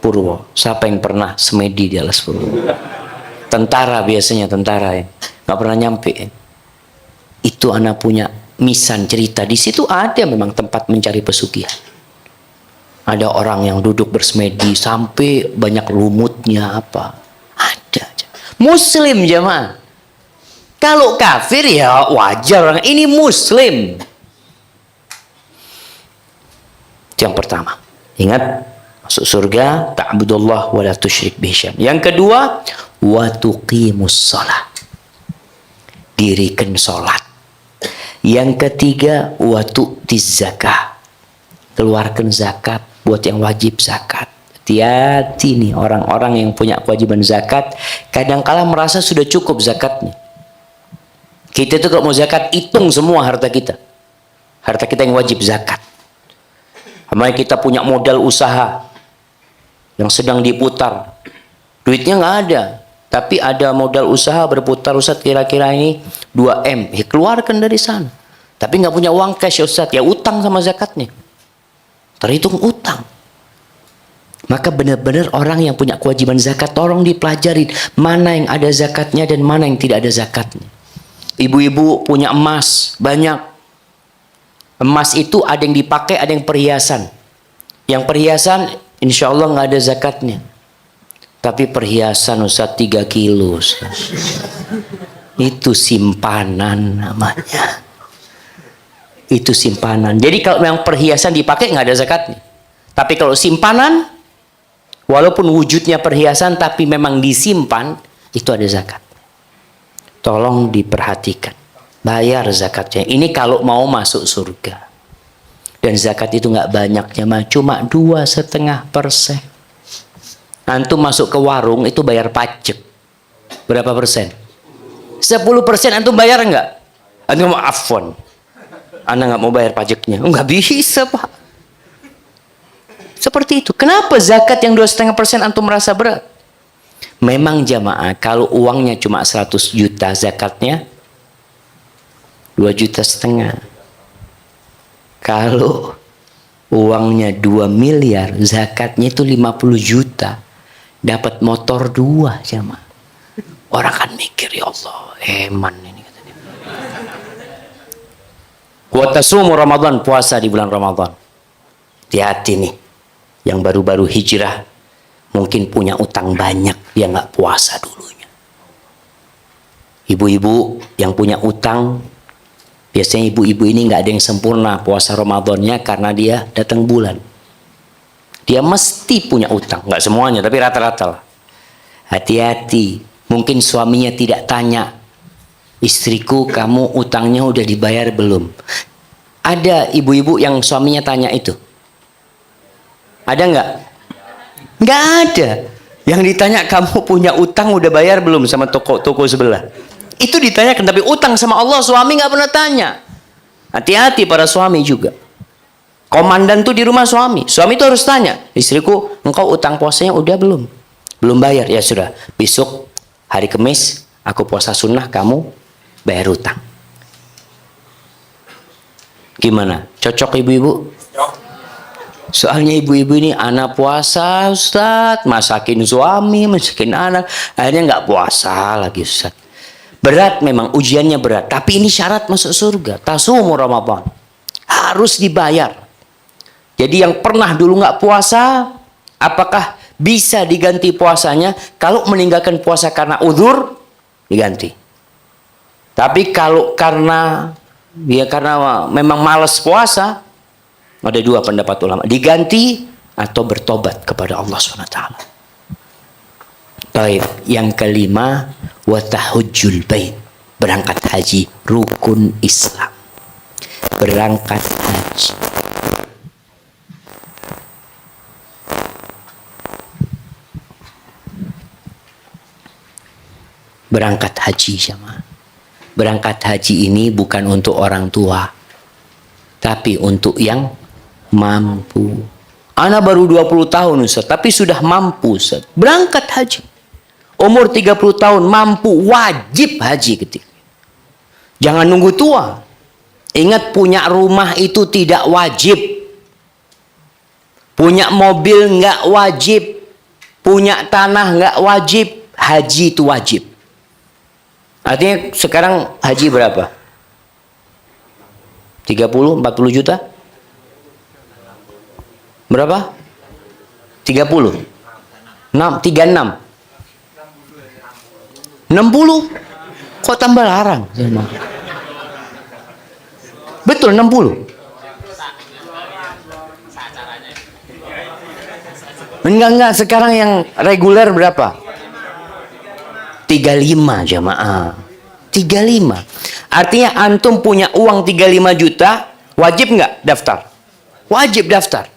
Purwo. Siapa yang pernah semedi di Alas Purwo? Tentara biasanya, tentara ya. Nggak pernah nyampe. Itu anak punya misan cerita. Di situ ada memang tempat mencari pesugihan. Ada orang yang duduk bersemedi sampai banyak lumutnya apa. Ada. Muslim jemaah. Kalau kafir ya wajar. Ini Muslim. Itu yang pertama. Ingat, masuk surga ta'budullah wa la tusyrik bihi syai'an. Yang kedua, wa tuqimus shalah. Dirikan salat. Yang ketiga, wa tu'tiz zakah. Keluarkan zakat buat yang wajib zakat. Hati-hati nih orang-orang yang punya kewajiban zakat, kadang-kala merasa sudah cukup zakatnya. Kita tuh kalau mau zakat hitung semua harta kita. Harta kita yang wajib zakat. Namanya kita punya modal usaha yang sedang diputar, duitnya nggak ada, tapi ada modal usaha berputar Ustaz, kira-kira ini 2M, ya keluarkan dari sana. Tapi nggak punya uang cash Ustaz, ya utang sama zakatnya, terhitung utang. Maka benar-benar orang yang punya kewajiban zakat, tolong dipelajarin mana yang ada zakatnya dan mana yang tidak ada zakatnya. Ibu-ibu punya emas banyak. Emas itu ada yang dipakai, ada yang perhiasan. Yang perhiasan insya Allah nggak ada zakatnya. Tapi perhiasan Ustaz 3 kilo. Ustaz. Itu simpanan namanya. Itu simpanan. Jadi kalau yang perhiasan dipakai nggak ada zakatnya. Tapi kalau simpanan, walaupun wujudnya perhiasan tapi memang disimpan, itu ada zakat. Tolong diperhatikan. Bayar zakatnya. Ini kalau mau masuk surga. Dan zakat itu nggak banyaknya, cuma 2,5%. Antum masuk ke warung itu bayar pajak. Berapa persen? 10% antum bayar nggak? Antum mau afwan. Anda nggak mau bayar pajaknya. Nggak bisa, Pak. Seperti itu. Kenapa zakat yang 2,5% antum merasa berat? Memang jamaah, kalau uangnya cuma 100 juta, zakatnya 2,5 juta. Kalau uangnya 2 miliar, zakatnya itu 50 juta. Dapat motor 2, jamaah. Orang kan mikir, ya Allah, eman ini. Wa tasumu Ramadan, puasa di bulan Ramadan. Hati-hati nih, yang baru-baru hijrah, mungkin punya utang banyak, dia nggak puasa dulunya. Ibu-ibu yang punya utang, biasanya ibu-ibu ini nggak ada yang sempurna puasa Ramadannya karena dia datang bulan. Dia mesti punya utang, nggak semuanya, tapi rata-rata lah. Hati-hati, mungkin suaminya tidak tanya, istriku kamu utangnya udah dibayar belum? Ada ibu-ibu yang suaminya tanya itu? Ada nggak? Nggak ada. Yang ditanya kamu punya utang udah bayar belum sama toko sebelah? Itu ditanyakan, tapi utang sama Allah suami nggak pernah tanya. Hati-hati para suami juga. Komandan tuh di rumah suami. Suami tuh harus tanya, istriku engkau utang puasanya udah belum? Belum bayar, ya sudah. Besok hari Kamis aku puasa sunnah, kamu bayar utang. Gimana? Cocok ibu-ibu? Soalnya ibu-ibu ini anak puasa Ustaz, masakin suami, masakin anak, akhirnya nggak puasa lagi Ustaz. Berat memang, ujiannya berat, tapi ini syarat masuk surga. Tasumu Ramadan, harus dibayar. Jadi yang pernah dulu nggak puasa, apakah bisa diganti puasanya? Kalau meninggalkan puasa karena uzur, diganti. Tapi kalau karena memang malas puasa, ada 2 pendapat ulama, diganti atau bertobat kepada Allah SWT. Baik, yang kelima, watahujjul bait, berangkat haji, rukun Islam. Berangkat haji. Berangkat haji sama. Berangkat haji ini bukan untuk orang tua, tapi untuk yang mampu. Ana baru 20 tahun Ustaz, tapi sudah mampu Ustaz. Berangkat haji. Umur 30 tahun mampu, wajib haji ketika. Jangan nunggu tua. Ingat, punya rumah itu tidak wajib. Punya mobil nggak wajib. Punya tanah nggak wajib. Haji itu wajib. Artinya sekarang haji berapa? 30, 40 juta? Berapa? 30? 36? 60? Kok tambah larang? Betul 60? Enggak, sekarang yang reguler berapa? 35 jamaah. 35. Artinya antum punya uang 35 juta, wajib nggak daftar? Wajib daftar.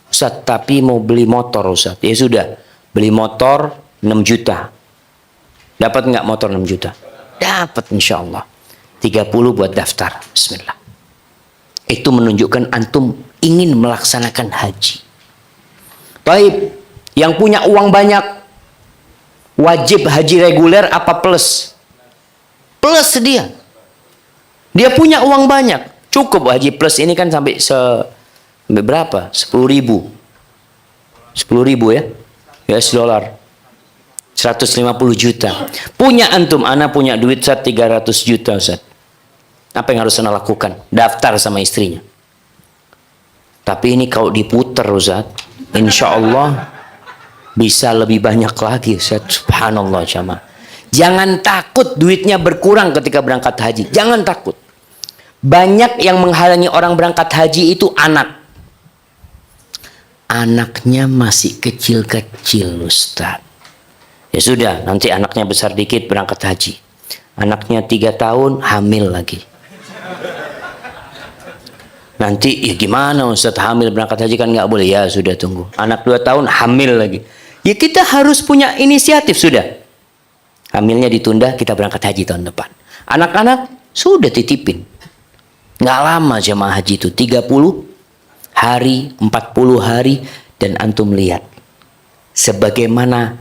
Ustaz, tapi mau beli motor Ustaz. Ya sudah, beli motor 6 juta. Dapat nggak motor 6 juta? Dapat insya Allah. 30 buat daftar. Bismillah. Itu menunjukkan antum ingin melaksanakan haji. Baik, yang punya uang banyak, wajib haji reguler apa plus? Plus dia. Dia punya uang banyak. Cukup haji plus ini kan sampai berapa? 10.000. 10.000 ya, US dollar, 150 juta. Punya antum, ana punya duit Ustaz 300 juta Ustaz. Apa yang harus ana lakukan? Daftar sama istrinya. Tapi ini kalau diputer Ustaz, insya Allah bisa lebih banyak lagi Ustaz. Subhanallah jamaah. Jangan takut duitnya berkurang ketika berangkat haji. Jangan takut. Banyak yang menghalangi orang berangkat haji itu anak. Anaknya masih kecil-kecil Ustaz. Ya sudah, nanti anaknya besar dikit berangkat haji. Anaknya 3 tahun hamil lagi. Nanti ya gimana Ustaz, hamil berangkat haji kan nggak boleh. Ya sudah, tunggu. Anak 2 tahun hamil lagi. Ya kita harus punya inisiatif sudah. Hamilnya ditunda, kita berangkat haji tahun depan. Anak-anak sudah titipin. Nggak lama jemaah haji itu, 30 hari, 40 hari, dan antum lihat sebagaimana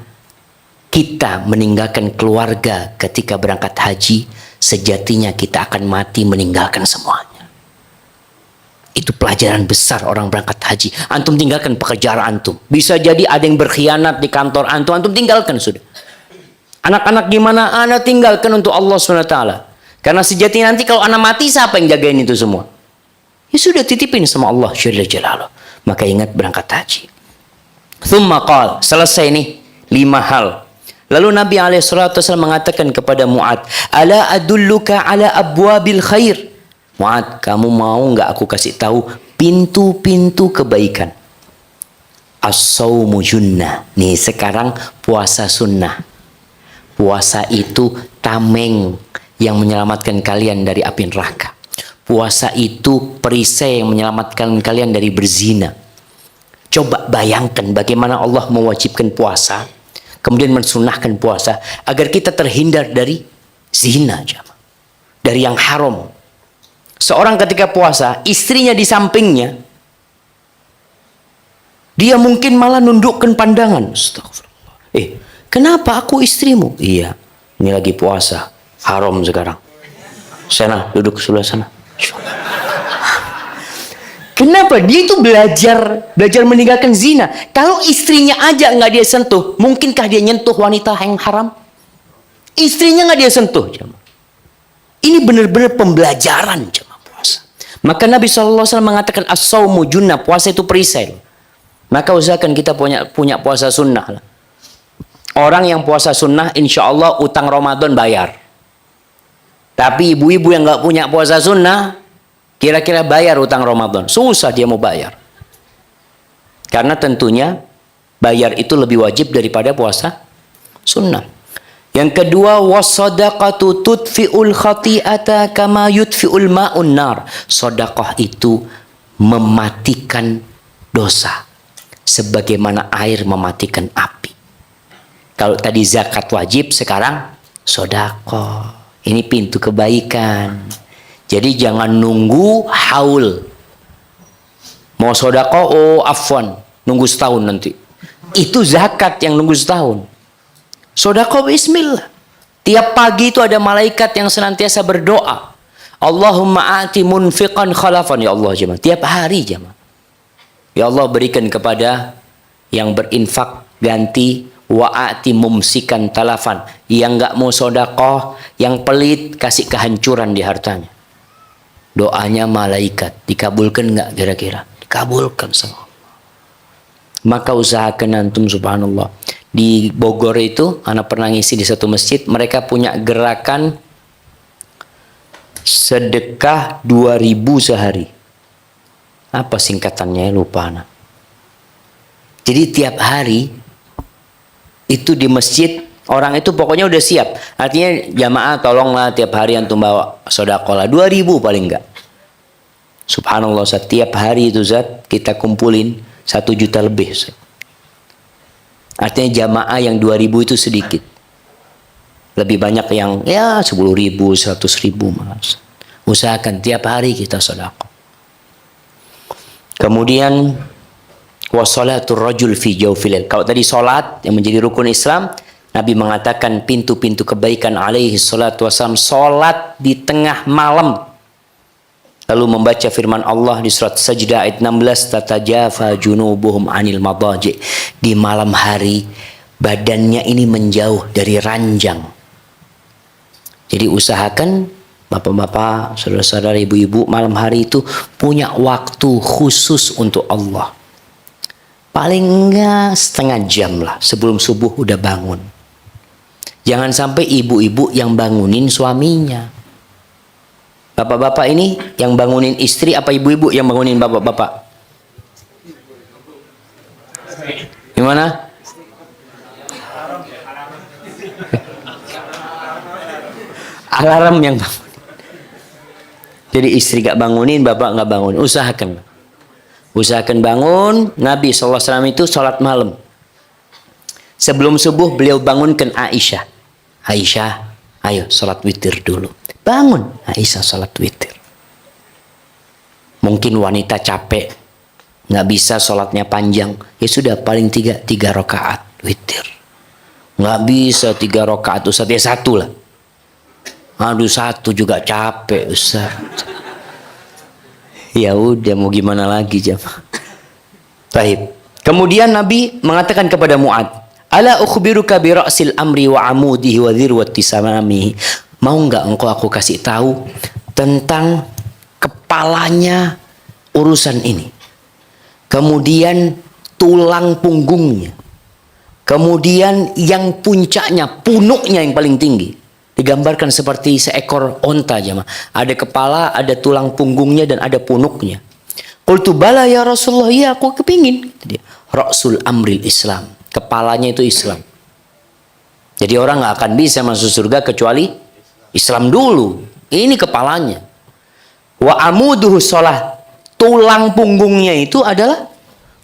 kita meninggalkan keluarga ketika berangkat haji, sejatinya kita akan mati meninggalkan semuanya. Itu pelajaran besar orang berangkat haji. Antum tinggalkan pekerjaan antum. Bisa jadi ada yang berkhianat di kantor antum, antum tinggalkan sudah. Anak-anak gimana? Anak tinggalkan untuk Allah SWT. Karena sejatinya nanti kalau anak mati, siapa yang jagain itu semua? Ya sudah, titipin sama Allah Jalla Jalaluh. Maka ingat berangkat haji. Thumma qal, selesai nih 5 hal. Lalu Nabi SAW mengatakan kepada Mu'ad, ala adulluka ala abwabil khair. Mu'ad, kamu mau nggak aku kasih tahu pintu-pintu kebaikan? As-sawmu junnah. Nih sekarang puasa sunnah. Puasa itu tameng yang menyelamatkan kalian dari api neraka. Puasa itu perisai yang menyelamatkan kalian dari berzina. Coba bayangkan bagaimana Allah mewajibkan puasa, kemudian mensunahkan puasa agar kita terhindar dari zina, dari yang haram. Seorang ketika puasa, istrinya di sampingnya, dia mungkin malah nundukkan pandangan. Astagfirullah. Kenapa aku istrimu? Iya, ini lagi puasa, haram sekarang. Sana, duduk sebelah sana. Kenapa? Dia itu belajar meninggalkan zina. Kalau istrinya aja nggak dia sentuh, mungkinkah dia nyentuh wanita yang haram? Istrinya nggak dia sentuh. Ini benar-benar pembelajaran jemaah puasa. Maka Nabi SAW mengatakan as-sawmu junnah, puasa itu perisai. Maka usahakan kita punya puasa sunnah. Orang yang puasa sunnah, insya Allah utang Ramadan bayar. Tapi ibu-ibu yang nggak punya puasa sunnah, kira-kira bayar utang Ramadan. Susah dia mau bayar. Karena tentunya bayar itu lebih wajib daripada puasa sunnah. Yang kedua, wasadaqatu tudfi'ul khati'ata kama yudfi'ul ma'un nar. Sedekah itu mematikan dosa sebagaimana air mematikan api. Kalau tadi zakat wajib, sekarang sedekah. Ini pintu kebaikan. Jadi jangan nunggu haul. Mau sedekah, oh afwan, nunggu setahun nanti. Itu zakat yang nunggu setahun. Sedekah bismillah. Tiap pagi itu ada malaikat yang senantiasa berdoa. Allahumma a'ti munfiqan khalafan. Ya Allah jemaah. Tiap hari jemaah. Ya Allah berikan kepada yang berinfak ganti. Wa'ati mumsikan talafan. Yang nggak mau sedekah, yang pelit, kasih kehancuran di hartanya. Doanya malaikat. Dikabulkan nggak kira-kira? Dikabulkan sama Allah. Maka usahakan antum, subhanallah. Di Bogor itu, anak pernah ngisi di satu masjid, mereka punya gerakan sedekah 2.000 sehari. Apa singkatannya? Lupa anak. Jadi tiap hari itu di masjid, orang itu pokoknya udah siap. Artinya jamaah tolonglah tiap hari antum bawa sedekah 2.000 paling enggak. Subhanallah, setiap hari itu Zat kita kumpulin 1 juta lebih. Zat. Artinya jamaah yang 2.000 itu sedikit. Lebih banyak yang ya 10.000, 100.000 mas. Usahakan tiap hari kita sedekah. Kemudian wassalatul rajul fi jawfil. Kalau tadi salat yang menjadi rukun Islam, Nabi mengatakan pintu-pintu kebaikan alaihi salatu wassalam, salat di tengah malam. lalu membaca firman Allah di surat Sajdah ayat 16, tatajafa junubuhum anil madaji. Di malam hari badannya ini menjauh dari ranjang. Jadi usahakan bapak-bapak, saudara-saudara, ibu-ibu, malam hari itu punya waktu khusus untuk Allah. Paling enggak setengah jam lah sebelum subuh udah bangun. Jangan sampai ibu-ibu yang bangunin suaminya. Bapak-bapak ini yang bangunin istri apa ibu-ibu yang bangunin bapak-bapak? Gimana? Alarm yang bangun. Jadi istri gak bangunin, bapak gak bangun. Usahakan bangun. Nabi SAW itu sholat malam. Sebelum subuh beliau bangunkan Aisyah. Aisyah, ayo sholat witir dulu. Bangun Aisyah sholat witir. Mungkin wanita capek, gak bisa sholatnya panjang. Ya sudah, paling tiga rakaat witir. Gak bisa 3 rakaat Ustaz, ya 1 lah. Aduh 1 juga capek Ustaz. Ya udah mau gimana lagi jemaah. Baik. Kemudian Nabi mengatakan kepada Mu'ad, ala ukhbiruka bi ra'sil amri wa amudihi wa dhirwati samamihi. Mau enggak engkau aku kasih tahu tentang kepalanya urusan ini. Kemudian tulang punggungnya. Kemudian yang puncaknya, punuknya yang paling tinggi. Digambarkan seperti seekor onta jemaah. Ada kepala, ada tulang punggungnya dan ada punuknya. Qultu bala ya Rasulullah, ya aku kepingin. Ra'sul amril Islam. Kepalanya itu Islam. Jadi orang nggak akan bisa masuk surga kecuali Islam dulu. Ini kepalanya. Wa amuduhu sholat. Tulang punggungnya itu adalah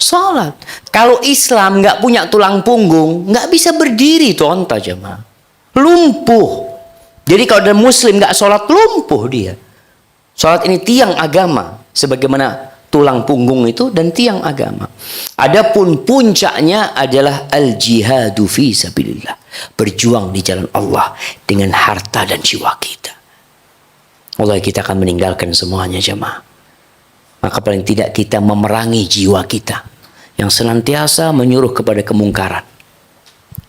sholat. Kalau Islam nggak punya tulang punggung, nggak bisa berdiri tuh onta jemaah. Lumpuh. Jadi kalau ada muslim nggak sholat, lumpuh dia. Sholat ini tiang agama, sebagaimana tulang punggung itu dan tiang agama. Adapun puncaknya adalah al-jihadu fi sabilillah, berjuang di jalan Allah dengan harta dan jiwa kita. Allah, kita akan meninggalkan semuanya jemaah. Maka paling tidak kita memerangi jiwa kita yang senantiasa menyuruh kepada kemungkaran.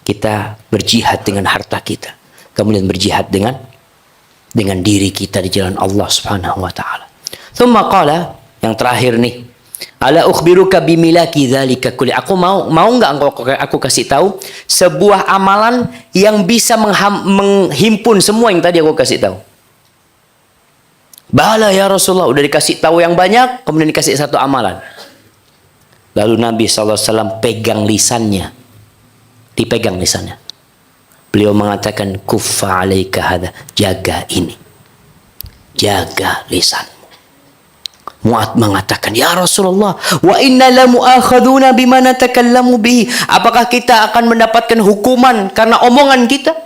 Kita berjihad dengan harta kita. Kemudian berjihad dengan diri kita di jalan Allah Subhanahu wa taala. Tsumma qala, yang terakhir nih, ala ukhbiruka bimilaki dzalika kulli. Aku mau enggak aku kasih tahu sebuah amalan yang bisa menghimpun semua yang tadi aku kasih tahu. Bala ya Rasulullah, udah dikasih tahu yang banyak, kemudian dikasih satu amalan. Lalu Nabi SAW pegang lisannya. Dipegang lisannya. Beliau mengatakan, kuffa alaika hadha, jaga ini. Jaga lisanmu. Mu'ad mengatakan, ya Rasulullah, wa inna la mu'akhaduna bima natakallamu bihi. Apakah kita akan mendapatkan hukuman karena omongan kita?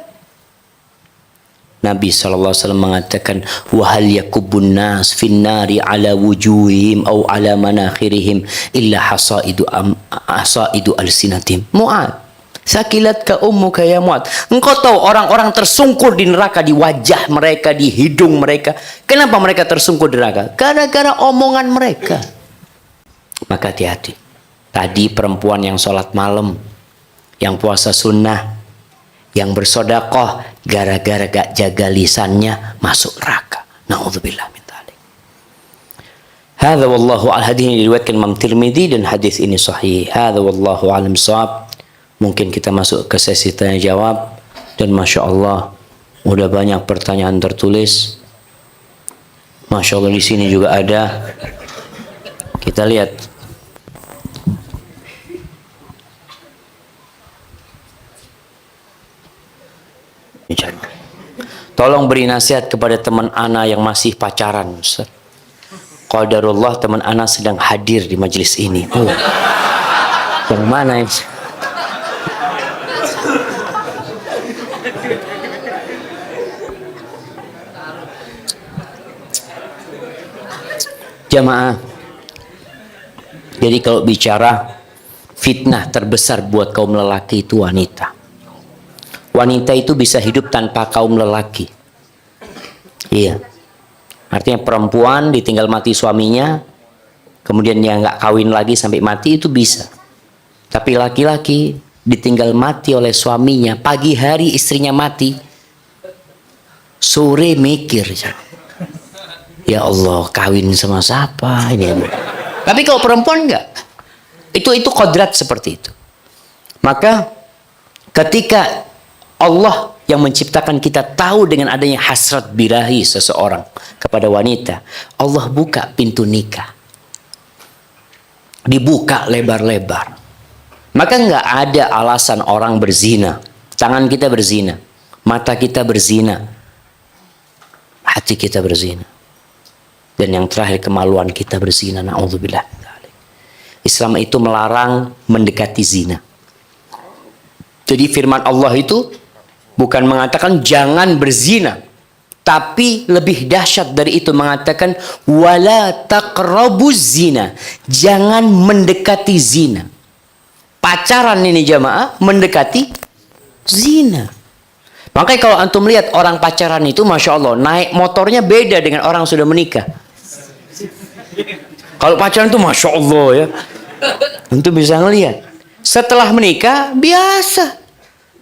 Nabi SAW mengatakan, wa hal yakubun nas fin nari ala wujuhihim au ala manakhirihim illa hasaidu alsinatim. Mu'ad, sakilat ka ummuka ya Mu'ad. Engkau tahu orang-orang tersungkur di neraka, di wajah mereka, di hidung mereka. Kenapa mereka tersungkur di neraka? Gara-gara omongan mereka. Maka hati-hati. Tadi perempuan yang sholat malam, yang puasa sunnah, yang bersodakoh, gara-gara gak jaga lisannya masuk neraka. Na'udzubillah min dzalik. Hadza wallahu a'lam. Hadis ini diriwayatkan Imam Tirmidzi dan hadis ini sahih. Hadza wallahu a'lam shawab. Mungkin kita masuk ke sesi tanya jawab, dan masya Allah udah banyak pertanyaan tertulis. Masya Allah di sini juga ada. Kita lihat. Tolong beri nasihat kepada teman ana yang masih pacaran, Ustaz. Qadarullah teman ana sedang hadir di majelis ini. Yang mana ya? Jamaah, jadi kalau bicara fitnah terbesar buat kaum lelaki itu wanita. Wanita itu bisa hidup tanpa kaum lelaki. Iya. Artinya perempuan ditinggal mati suaminya, kemudian dia nggak kawin lagi sampai mati, itu bisa. Tapi laki-laki ditinggal mati oleh suaminya, pagi hari istrinya mati, sore mikir, ya Allah kawin sama siapa ini. Tapi kalau perempuan enggak, itu kodrat seperti itu. Maka ketika Allah yang menciptakan kita tahu dengan adanya hasrat birahi seseorang kepada wanita, Allah buka pintu nikah, dibuka lebar-lebar. Maka nggak ada alasan orang berzina. Tangan kita berzina, mata kita berzina, hati kita berzina, dan yang terakhir kemaluan kita berzina. Na'udzubillah. Islam itu melarang mendekati zina. Jadi firman Allah itu bukan mengatakan jangan berzina, tapi lebih dahsyat dari itu mengatakan wala taqrabuz zina, jangan mendekati zina. Pacaran ini jamaah mendekati zina. Makanya kalau antum lihat orang pacaran itu, masya Allah, naik motornya beda dengan orang sudah menikah. Kalau pacaran itu masya Allah ya, antum bisa ngelihat. Setelah menikah biasa,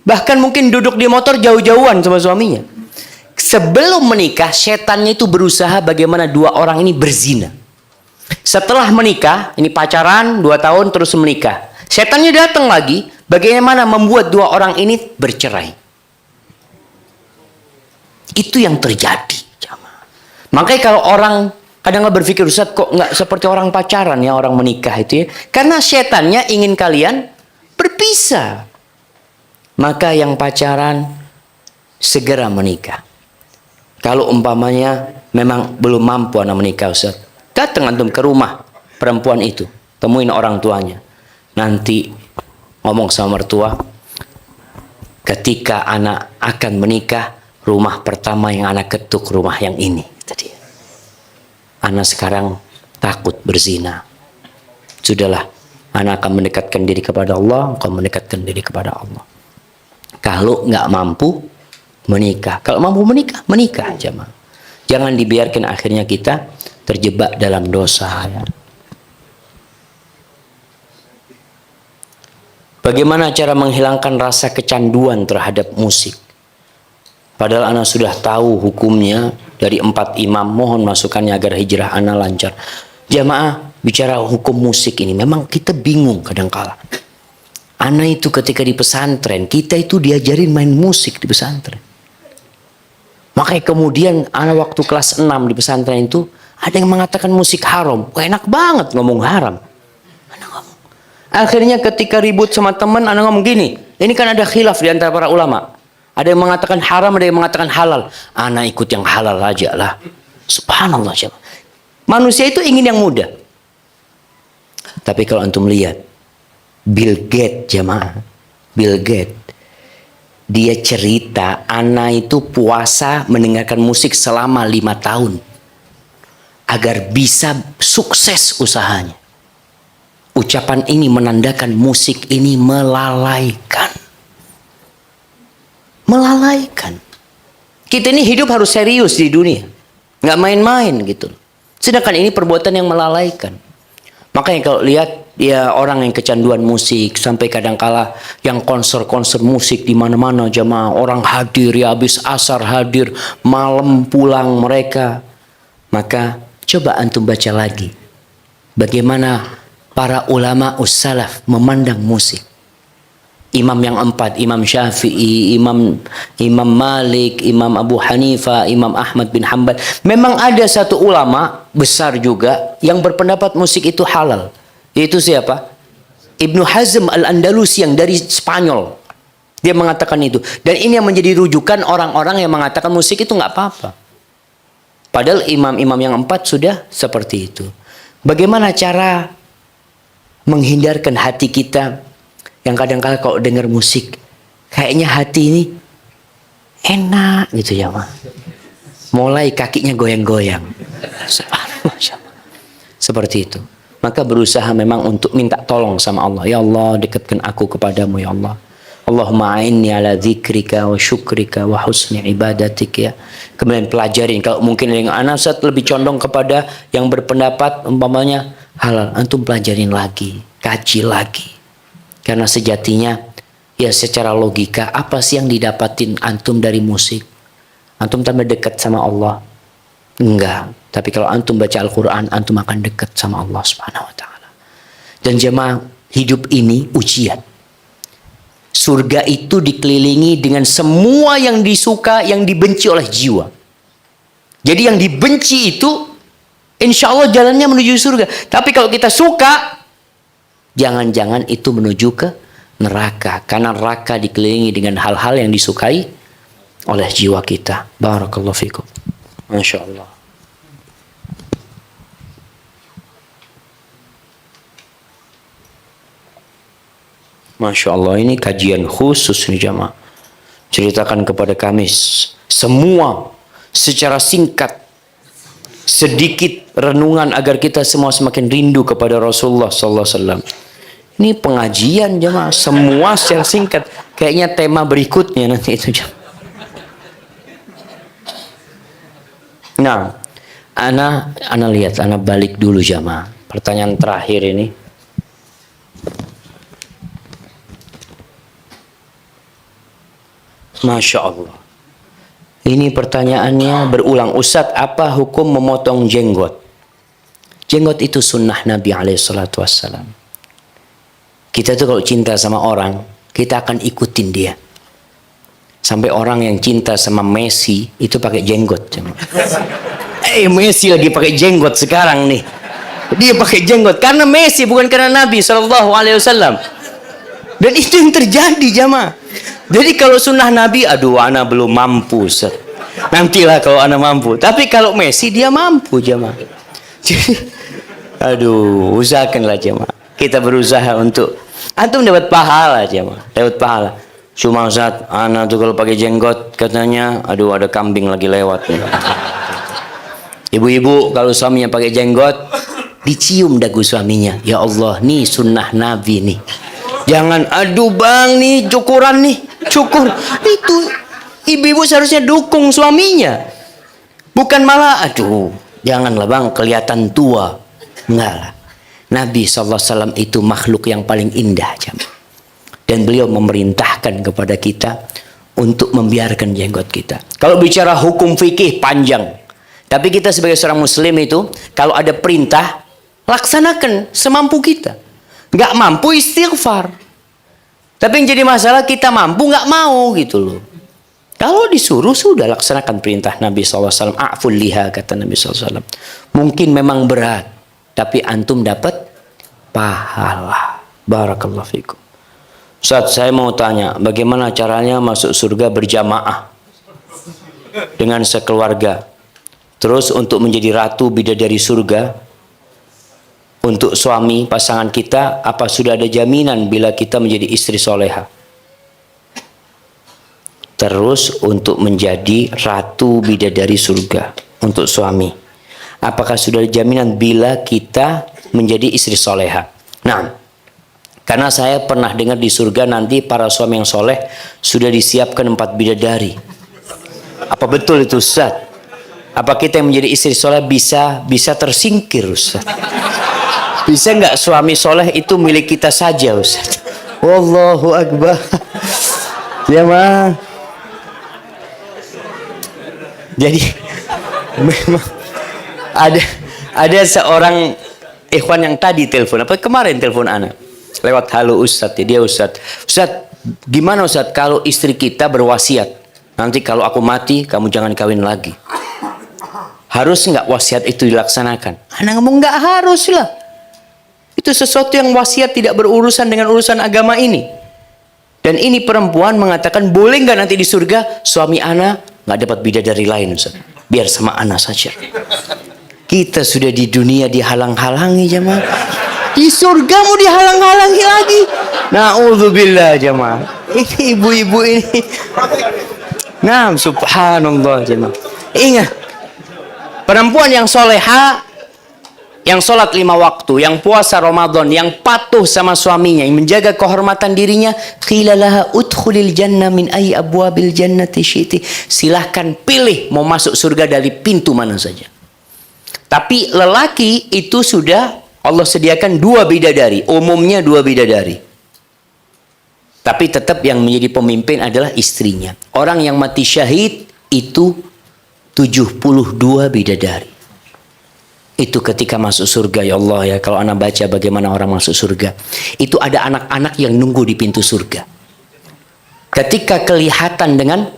bahkan mungkin duduk di motor jauh-jauhan sama suaminya. Sebelum menikah, setannya itu berusaha bagaimana dua orang ini berzina. Setelah menikah, ini pacaran 2 tahun terus menikah, setannya datang lagi, bagaimana membuat dua orang ini bercerai. Itu yang terjadi. Makanya kalau orang kadang berpikir, Ustaz kok nggak seperti orang pacaran ya, orang menikah itu ya. Karena setannya ingin kalian berpisah. Maka yang pacaran segera menikah. Kalau umpamanya memang belum mampu anak menikah, Ustaz, datang antum ke rumah perempuan itu, temuin orang tuanya. Nanti ngomong sama mertua, ketika anak akan menikah, rumah pertama yang anak ketuk rumah yang ini. Tadi, anak sekarang takut berzina. Sudahlah, anak akan mendekatkan diri kepada Allah, akan mendekatkan diri kepada Allah. Kalau nggak mampu menikah, kalau mampu menikah, menikah aja. Jangan dibiarkan akhirnya kita terjebak dalam dosa. Ya. Bagaimana cara menghilangkan rasa kecanduan terhadap musik? Padahal anak sudah tahu hukumnya dari 4 imam. Mohon masukannya agar hijrah anak lancar. Jamaah, bicara hukum musik ini memang kita bingung kadang-kala. Anak itu ketika di pesantren, kita itu diajarin main musik di pesantren. Makanya kemudian anak waktu kelas 6 di pesantren itu ada yang mengatakan musik haram. Wah, enak banget ngomong haram. Akhirnya ketika ribut sama teman, anak ngomong gini, ini kan ada khilaf di antara para ulama. Ada yang mengatakan haram, ada yang mengatakan halal. Anak ikut yang halal aja lah. Subhanallah. Manusia itu ingin yang mudah. Tapi kalau antum lihat, Bill Gates jamaah, Bill Gates, dia cerita anak itu puasa mendengarkan musik selama 5 tahun. Agar bisa sukses usahanya. Ucapan ini menandakan musik ini melalaikan. Melalaikan. Kita ini hidup harus serius di dunia. Nggak main-main gitu. Sedangkan ini perbuatan yang melalaikan. Makanya kalau lihat ya orang yang kecanduan musik, sampai kadangkala yang konser-konser musik di mana-mana jamaah, orang hadir ya habis asar hadir, malam pulang mereka. Maka coba antum baca lagi. Bagaimana para ulama ussalaf memandang musik. Imam yang 4, Imam Syafi'i, Imam Malik, Imam Abu Hanifah, Imam Ahmad bin Hanbal. Memang ada satu ulama besar juga yang berpendapat musik itu halal. Yaitu siapa? Ibnu Hazm al-Andalusi yang dari Spanyol. Dia mengatakan itu. Dan ini yang menjadi rujukan orang-orang yang mengatakan musik itu nggak apa-apa. Padahal imam-imam yang 4 sudah seperti itu. Bagaimana cara menghindarkan hati kita yang kadang-kadang kalau dengar musik kayaknya hati ini enak gitu ya, mulai kakinya goyang-goyang seperti itu. Maka berusaha memang untuk minta tolong sama Allah. Ya Allah, dekatkan aku kepadamu ya Allah. Allahumma a'inni ala dzikrika wa syukrika wa husni ibadatik ya. Kemudian pelajarin, kalau mungkin yang anak Ustaz lebih condong kepada yang berpendapat umpamanya halal, antum pelajarin lagi, kaji lagi. Karena sejatinya ya secara logika apa sih yang didapatin antum dari musik? Antum tambah dekat sama Allah? Enggak. Tapi kalau antum baca Al-Quran, antum akan dekat sama Allah Subhanahu wa taala. Dan jemaah, hidup ini ujian. Surga itu dikelilingi dengan semua yang disuka, yang dibenci oleh jiwa. Jadi yang dibenci itu insya Allah jalannya menuju surga. Tapi kalau kita suka, jangan-jangan itu menuju ke neraka. Karena neraka dikelilingi dengan hal-hal yang disukai oleh jiwa kita. Barakallahu fikum. Masya Allah. Masya Allah, ini kajian khusus nih jamaah. Ceritakan kepada kami semua secara singkat, sedikit renungan agar kita semua semakin rindu kepada Rasulullah sallallahu alaihi wasallam. Ini pengajian jamaah, semua secara singkat. Kayaknya tema berikutnya nanti itu jamaah. Nah, ana lihat, ana balik dulu jamaah. Pertanyaan terakhir ini. Masya Allah. Ini pertanyaannya berulang. Ustadz, apa hukum memotong jenggot? Jenggot itu sunnah Nabi SAW. Kita tuh kalau cinta sama orang, kita akan ikutin dia. Sampai orang yang cinta sama Messi itu pakai jenggot. Messi lagi pakai jenggot sekarang nih. Dia pakai jenggot karena Messi, bukan karena Nabi SAW. Dan itu yang terjadi jamaah. Jadi kalau sunnah Nabi, aduh ana belum mampu Ustaz. Nantilah kalau ana mampu. Tapi kalau Messi dia mampu jamaah. Jadi, aduh, usahakanlah jamaah. Kita berusaha untuk antum dapat pahala jamaah. Dapat pahala. Cuma Ustaz, ana tuh kalau pakai jenggot katanya, aduh ada kambing lagi lewat. Ibu-ibu kalau suaminya pakai jenggot, dicium dagu suaminya. Ya Allah, nih sunnah Nabi nih. Jangan, aduh bang nih cukuran nih, cukur. Itu ibu-ibu seharusnya dukung suaminya. Bukan malah, aduh janganlah bang kelihatan tua. Enggak lah. Nabi SAW itu makhluk yang paling indah. Dan beliau memerintahkan kepada kita untuk membiarkan jenggot kita. Kalau bicara hukum fikih panjang. Tapi kita sebagai seorang muslim itu, kalau ada perintah, laksanakan semampu kita. Nggak mampu istighfar. Tapi yang jadi masalah kita mampu nggak mau gitu loh. Kalau disuruh sudah laksanakan perintah Nabi SAW. A'ful liha kata Nabi SAW. Mungkin memang berat, tapi antum dapat pahala. Barakallahu fikum. Ustaz, saya mau tanya, bagaimana caranya masuk surga berjamaah dengan sekeluarga? Terus untuk menjadi ratu bidadari surga, untuk suami pasangan kita, apa sudah ada jaminan bila kita menjadi istri soleha? Terus untuk menjadi ratu bidadari surga untuk suami, apakah sudah ada jaminan bila kita menjadi istri soleha? Nah, karena saya pernah dengar di surga nanti para suami yang soleh sudah disiapkan 4 bidadari. Apa betul itu Ustaz? Apa kita yang menjadi istri soleh bisa tersingkir Ustaz? Bisa nggak suami soleh itu milik kita saja Ustaz? Wallahu akbar. Ya mah. Jadi memang ada seorang ikhwan yang tadi telepon, apa kemarin telepon anak lewat halo Ustaz ya, dia Ustaz, gimana Ustaz kalau istri kita berwasiat nanti kalau aku mati kamu jangan kawin lagi, harus nggak wasiat itu dilaksanakan? Anak ngomong nggak harus lah. Itu sesuatu yang wasiat tidak berurusan dengan urusan agama ini. Dan ini perempuan mengatakan, boleh nggak nanti di surga suami ana nggak dapat bidadari lain Ustaz, biar sama ana saja. Kita sudah di dunia dihalang-halangi jemaah, di surga mau dihalang-halangi lagi. Na'udzubillah jemaah. Ini ibu-ibu ini. Nah, subhanallah jemaah. Ingat, perempuan yang soleha yang sholat 5 waktu, yang puasa Ramadan, yang patuh sama suaminya, yang menjaga kehormatan dirinya, qila laha udkhulil jannah min ayyi abwabil jannati syi'ti. Silahkan pilih mau masuk surga dari pintu mana saja. Tapi lelaki itu sudah Allah sediakan 2 bidadari, umumnya 2 bidadari. Tapi tetap yang menjadi pemimpin adalah istrinya. Orang yang mati syahid itu 72 bidadari. Itu ketika masuk surga, ya Allah ya, kalau anak baca bagaimana orang masuk surga. Itu ada anak-anak yang nunggu di pintu surga. Ketika kelihatan dengan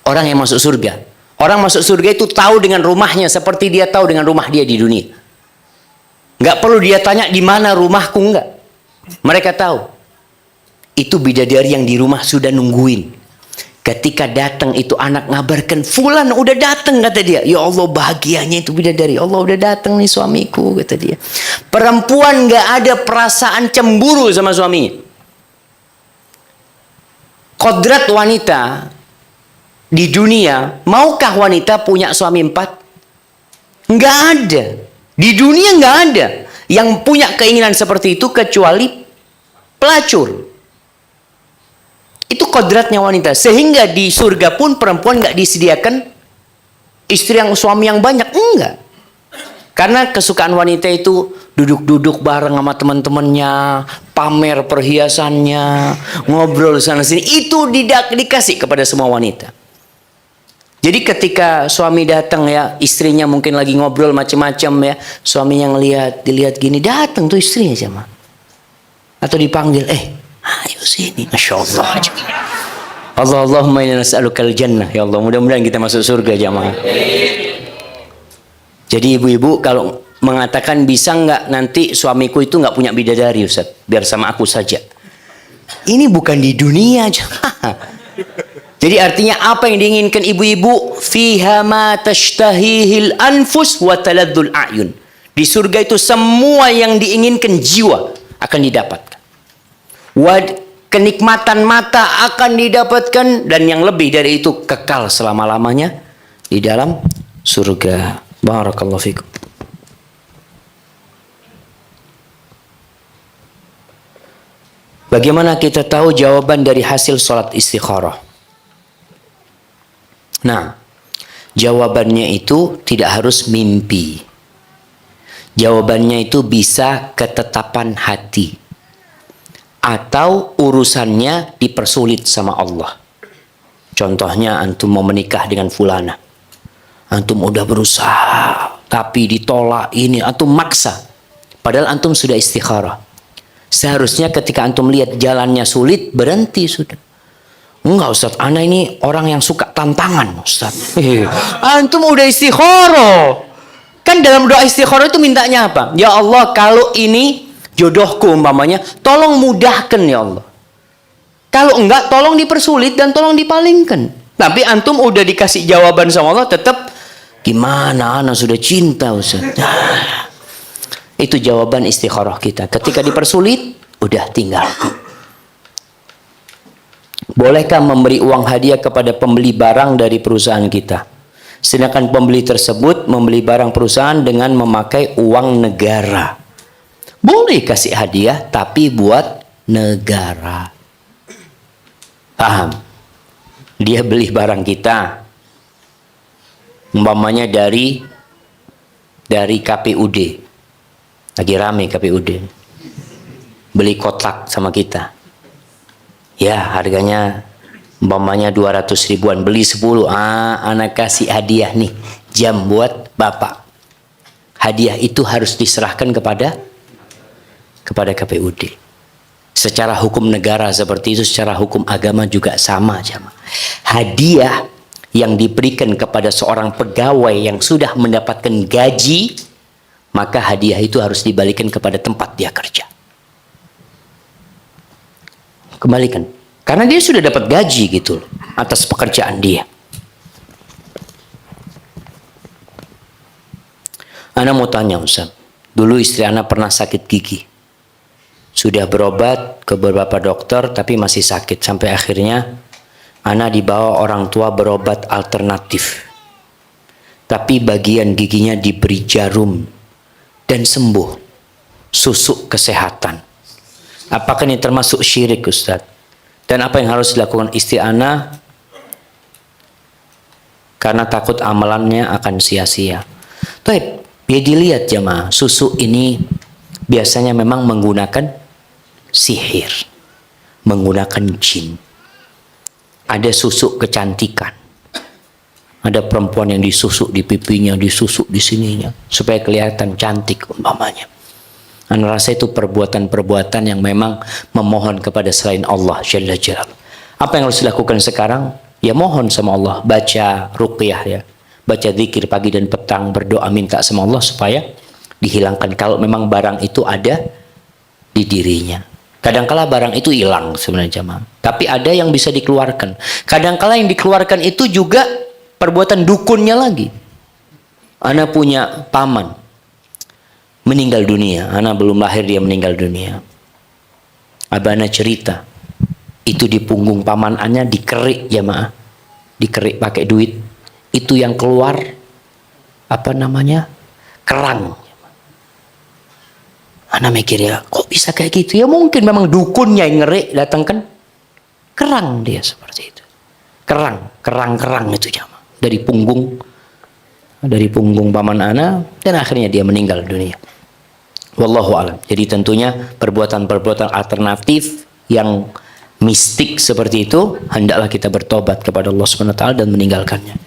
orang yang masuk surga. Orang masuk surga itu tahu dengan rumahnya seperti dia tahu dengan rumah dia di dunia. Nggak perlu dia tanya di mana rumahku, enggak. Mereka tahu. Itu bidadari yang di rumah sudah nungguin. Ketika datang itu anak ngabarkan, fulan udah datang, kata dia. Ya Allah, bahagianya itu bidadari. Allah udah datang nih suamiku, kata dia. Perempuan nggak ada perasaan cemburu sama suaminya. Kodrat wanita di dunia, maukah wanita punya suami 4? Nggak ada. Di dunia nggak ada yang punya keinginan seperti itu kecuali pelacur. Itu kodratnya wanita. Sehingga di surga pun perempuan nggak disediakan istri yang suami yang banyak. Enggak. Karena kesukaan wanita itu duduk-duduk bareng sama teman-temannya, pamer perhiasannya, ngobrol sana sini. Itu dikasih kepada semua wanita. Jadi ketika suami datang ya, istrinya mungkin lagi ngobrol macam-macam ya, suaminya dilihat gini, datang tuh istrinya sama. Atau dipanggil, ayo sini, Masya Allah. Allahumma inna nas'alukal jannah. Ya Allah, mudah-mudahan kita masuk surga jamaah. Jadi ibu-ibu kalau mengatakan bisa nggak nanti suamiku itu nggak punya bidadari Ustaz, biar sama aku saja. Ini bukan di dunia jamaah. Jadi artinya apa yang diinginkan ibu-ibu? Fiha ma tashtahihil anfus wa taladzul a'yun. Di surga itu semua yang diinginkan jiwa akan didapatkan. Kenikmatan mata akan didapatkan, dan yang lebih dari itu kekal selama-lamanya di dalam surga. Barakallahu fikum. Bagaimana kita tahu jawaban dari hasil sholat istikharah? Nah, jawabannya itu tidak harus mimpi. Jawabannya itu bisa ketetapan hati. Atau urusannya dipersulit sama Allah. Contohnya antum mau menikah dengan fulana. Antum udah berusaha, tapi ditolak ini, antum maksa. Padahal antum sudah istikharah. Seharusnya ketika antum lihat jalannya sulit, berhenti sudah. Enggak Ustaz, ana ini orang yang suka tantangan Ustaz. Antum udah istikharah. Kan dalam doa istikharah itu mintanya apa? Ya Allah, kalau ini jodohku umpamanya, tolong mudahkan ya Allah. Kalau enggak, tolong dipersulit dan tolong dipalingkan. Tapi antum udah dikasih jawaban sama Allah, tetap gimana ana sudah cinta Ustaz. Itu jawaban istikharah kita. Ketika dipersulit, udah tinggal. Bolehkah memberi uang hadiah kepada pembeli barang dari perusahaan kita? Sedangkan pembeli tersebut membeli barang perusahaan dengan memakai uang negara. Boleh kasih hadiah, tapi buat negara. Paham? Dia beli barang kita, umpamanya dari KPUD. Lagi rame KPUD. Beli kotak sama kita. Ya, harganya umpamanya 200 ribuan, beli 10. Anak kasih hadiah nih, jam buat bapak. Hadiah itu harus diserahkan kepada KPUD. Secara hukum negara seperti itu, secara hukum agama juga sama. Hadiah yang diberikan kepada seorang pegawai yang sudah mendapatkan gaji, maka hadiah itu harus dibalikan kepada tempat dia kerja. Kembalikan, karena dia sudah dapat gaji gitu loh, atas pekerjaan dia. Ana mau tanya Ustaz, dulu istri Ana pernah sakit gigi, sudah berobat ke beberapa dokter tapi masih sakit, sampai akhirnya Ana dibawa orang tua berobat alternatif, tapi bagian giginya diberi jarum dan sembuh. Susuk kesehatan. Apakah ini termasuk syirik, Ustaz? Dan apa yang harus dilakukan istri ana karena takut amalannya akan sia-sia? Baik, biar dilihat jemaah, susuk ini biasanya memang menggunakan sihir, menggunakan jin. Ada susuk kecantikan. Ada perempuan yang disusuk di pipinya, disusuk di sininya, supaya kelihatan cantik umpamanya. Anda rasa itu perbuatan-perbuatan yang memang memohon kepada selain Allah Jalla Jalaluhu. Apa yang harus dilakukan sekarang? Ya mohon sama Allah, baca ruqyah ya, baca zikir pagi dan petang, berdoa minta sama Allah supaya dihilangkan kalau memang barang itu ada di dirinya. Kadangkala barang itu hilang sebenarnya jemaah, tapi ada yang bisa dikeluarkan. Kadangkala yang dikeluarkan itu juga perbuatan dukunnya lagi. Ana punya paman meninggal dunia, anak belum lahir dia meninggal dunia. Abana cerita, itu di punggung paman ana dikerik jemaah, dikerik pakai duit. Itu yang keluar apa namanya, kerang. Ana mikir ya, kok bisa kayak gitu? Ya mungkin memang dukunnya yang ngerik, datangkan kerang dia seperti itu. Kerang itu jemaah dari punggung paman ana, dan akhirnya dia meninggal dunia. Wallahu alam. Jadi tentunya perbuatan-perbuatan alternatif yang mistik seperti itu hendaklah kita bertobat kepada Allah Subhanahu wa taala dan meninggalkannya.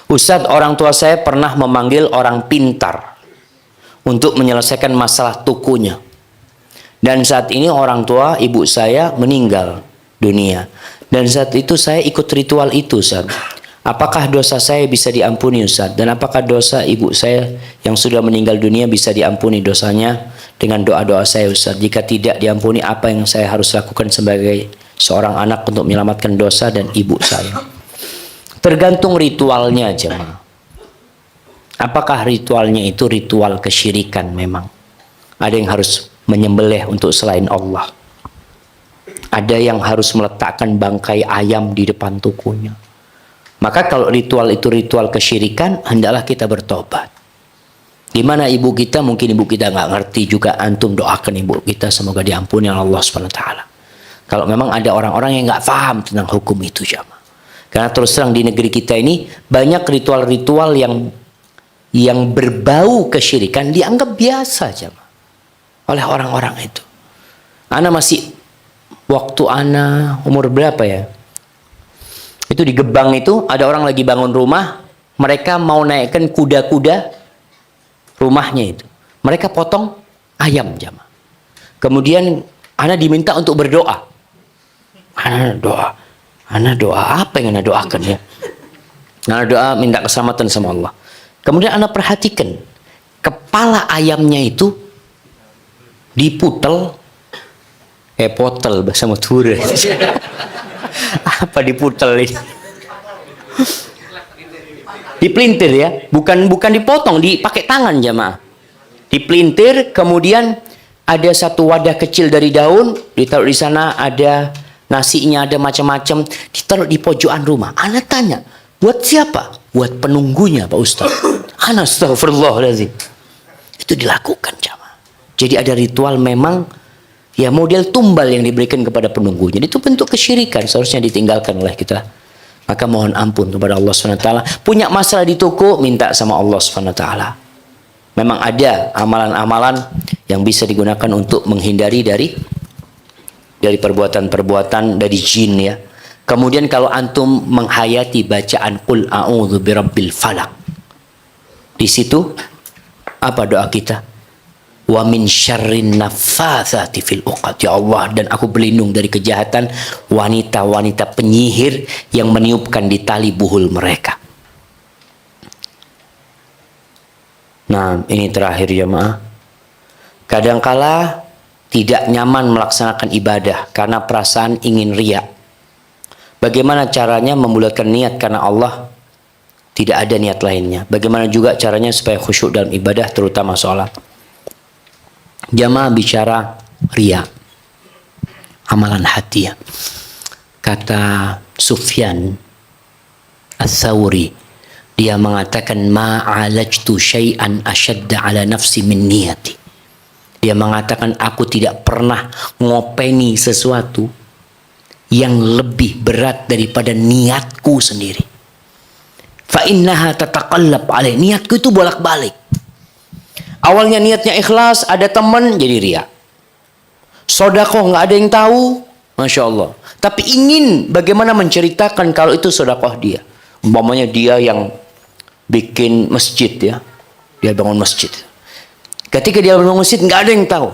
Ustadz, orang tua saya pernah memanggil orang pintar untuk menyelesaikan masalah tukunya. Dan saat ini orang tua ibu saya meninggal dunia. Dan saat itu saya ikut ritual itu, Ustadz. Apakah dosa saya bisa diampuni, Ustaz? Dan apakah dosa ibu saya yang sudah meninggal dunia bisa diampuni dosanya dengan doa-doa saya, Ustaz? Jika tidak diampuni, apa yang saya harus lakukan sebagai seorang anak untuk menyelamatkan dosa dan ibu saya? Tergantung ritualnya, jemaah. Apakah ritualnya itu ritual kesyirikan memang? Ada yang harus menyembelih untuk selain Allah. Ada yang harus meletakkan bangkai ayam di depan tukunya. Maka kalau ritual itu ritual kesyirikan, hendaklah kita bertobat. Gimana ibu kita? Mungkin ibu kita nggak ngerti juga. Antum doakan ibu kita semoga diampuni oleh Allah Subhanahu wa taala. Kalau memang ada orang-orang yang nggak paham tentang hukum itu, jamaah. Karena terus terang di negeri kita ini banyak ritual-ritual yang berbau kesyirikan dianggap biasa, jamaah, oleh orang-orang itu. Ana masih waktu ana umur berapa ya? Itu di Gebang itu ada orang lagi bangun rumah, mereka mau naikkan kuda-kuda rumahnya itu. Mereka potong ayam, jamaah. Kemudian ana diminta untuk berdoa. Ana doa apa yang ana doakan ya? Ana doa minta keselamatan sama Allah. Kemudian ana perhatikan kepala ayamnya itu diputel, potel bahasa Madura. Apa diputel ini? Dipelintir ya, bukan dipotong, dipakai tangan, jamaah. Dipelintir, kemudian ada satu wadah kecil dari daun, ditaruh di sana, ada nasinya, ada macam-macam, ditaruh di pojokan rumah. Ana tanya, buat siapa? Buat penunggunya, Pak Ustaz. Ana astagfirullahaladzim. Itu dilakukan, jamaah. Jadi ada ritual memang ya model tumbal yang diberikan kepada penunggunya. Itu bentuk kesyirikan, seharusnya ditinggalkan oleh kita. Maka mohon ampun kepada Allah SWT. Punya masalah di toko, minta sama Allah SWT. Memang ada amalan-amalan yang bisa digunakan untuk menghindari dari perbuatan-perbuatan dari jin ya. Kemudian kalau antum menghayati bacaan Qul a'udzu birabbil falaq, di situ apa doa kita? Wa min syarrin naffatsati fil uqad. Ya Allah, dan aku berlindung dari kejahatan wanita-wanita penyihir yang meniupkan di tali buhul mereka. Nah, ini terakhir jemaah. Kadangkala tidak nyaman melaksanakan ibadah karena perasaan ingin riya. Bagaimana caranya membulatkan niat karena Allah? Tidak ada niat lainnya. Bagaimana juga caranya supaya khusyuk dalam ibadah, terutama sholat? Jamaah bicara riya, amalan hati ya. Kata Sufyan Ats-Tsauri Dia mengatakan ma'alajtu syai'an asyadda ala nafsi min niyati. Dia mengatakan aku tidak pernah ngopeni sesuatu yang lebih berat daripada niatku sendiri. Fa innaha tataqallab alaih. Niatku itu bolak-balik. Awalnya niatnya ikhlas, ada teman jadi riya. Sodakoh nggak ada yang tahu, masya Allah. Tapi ingin bagaimana menceritakan kalau itu sodakoh dia. Umpamanya dia yang bikin masjid ya, dia bangun masjid. Ketika dia bangun masjid nggak ada yang tahu.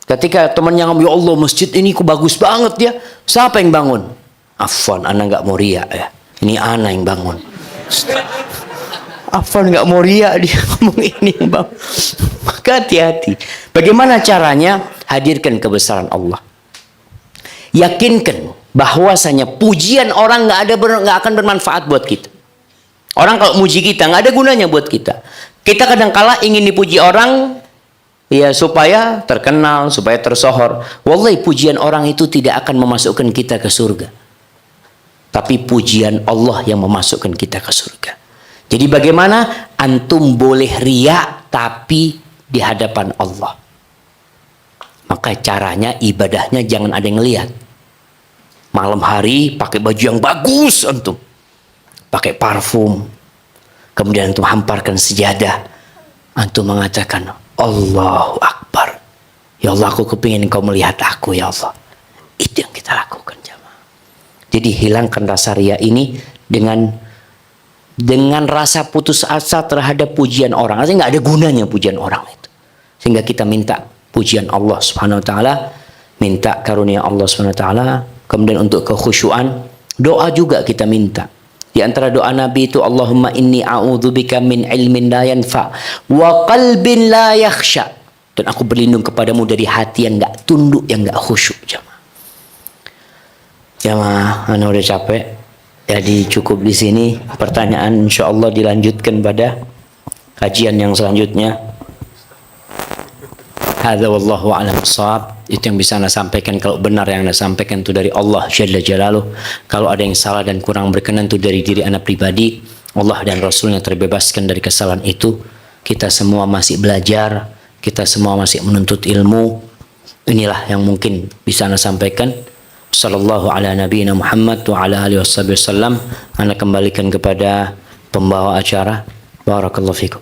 Ketika temannya ngomong, ya Allah masjid ini kok bagus banget ya. Siapa yang bangun? Afwan, ana nggak mau riya ya. Ini ana yang bangun. Afwan nggak mau riya, dia ngomong ini yang bangun. Maka hati-hati. Bagaimana caranya? Hadirkan kebesaran Allah. Yakinkan bahwasanya pujian orang nggak akan bermanfaat buat kita. Orang kalau muji kita nggak ada gunanya buat kita. Kita kadang-kala ingin dipuji orang ya supaya terkenal, supaya tersohor. Wallahi pujian orang itu tidak akan memasukkan kita ke surga. Tapi pujian Allah yang memasukkan kita ke surga. Jadi bagaimana antum boleh riya tapi di hadapan Allah. Maka caranya ibadahnya jangan ada yang lihat. Malam hari pakai baju yang bagus antum. Pakai parfum. Kemudian antum hamparkan sejadah. Antum mengatakan Allahu Akbar. Ya Allah aku kepingin engkau melihat aku ya Allah. Itu yang kita lakukan jamaah. Jadi hilangkan rasa riya ini dengan rasa putus asa terhadap pujian orang. Artinya nggak ada gunanya pujian orang itu. Sehingga kita minta pujian Allah Subhanahu wa taala, minta karunia Allah Subhanahu wa taala, kemudian untuk kekhusyuan, doa juga kita minta. Di antara doa Nabi itu Allahumma inni a'udzubika min ilmin la yanfa wa qalbin la yakhsha. Dan aku berlindung kepadamu dari hati yang enggak tunduk, yang enggak khusyuk jamaah. Jamaah, ana udah capek. Jadi cukup di sini. Pertanyaan insyaallah dilanjutkan pada kajian yang selanjutnya. Hadza wallahu a'lam bissawab. Itu yang bisa Anda sampaikan. Kalau benar yang Anda sampaikan itu dari Allah Jalla Jalaluh. Kalau ada yang salah dan kurang berkenan itu dari diri Anda pribadi. Allah dan Rasulnya terbebaskan dari kesalahan itu. Kita semua masih belajar. Kita semua masih menuntut ilmu. Inilah yang mungkin bisa Anda sampaikan. Sallallahu ala nabiyina Muhammad wa ala alihi wasallam. Anda kembalikan kepada pembawa acara. Barakallahu fikum.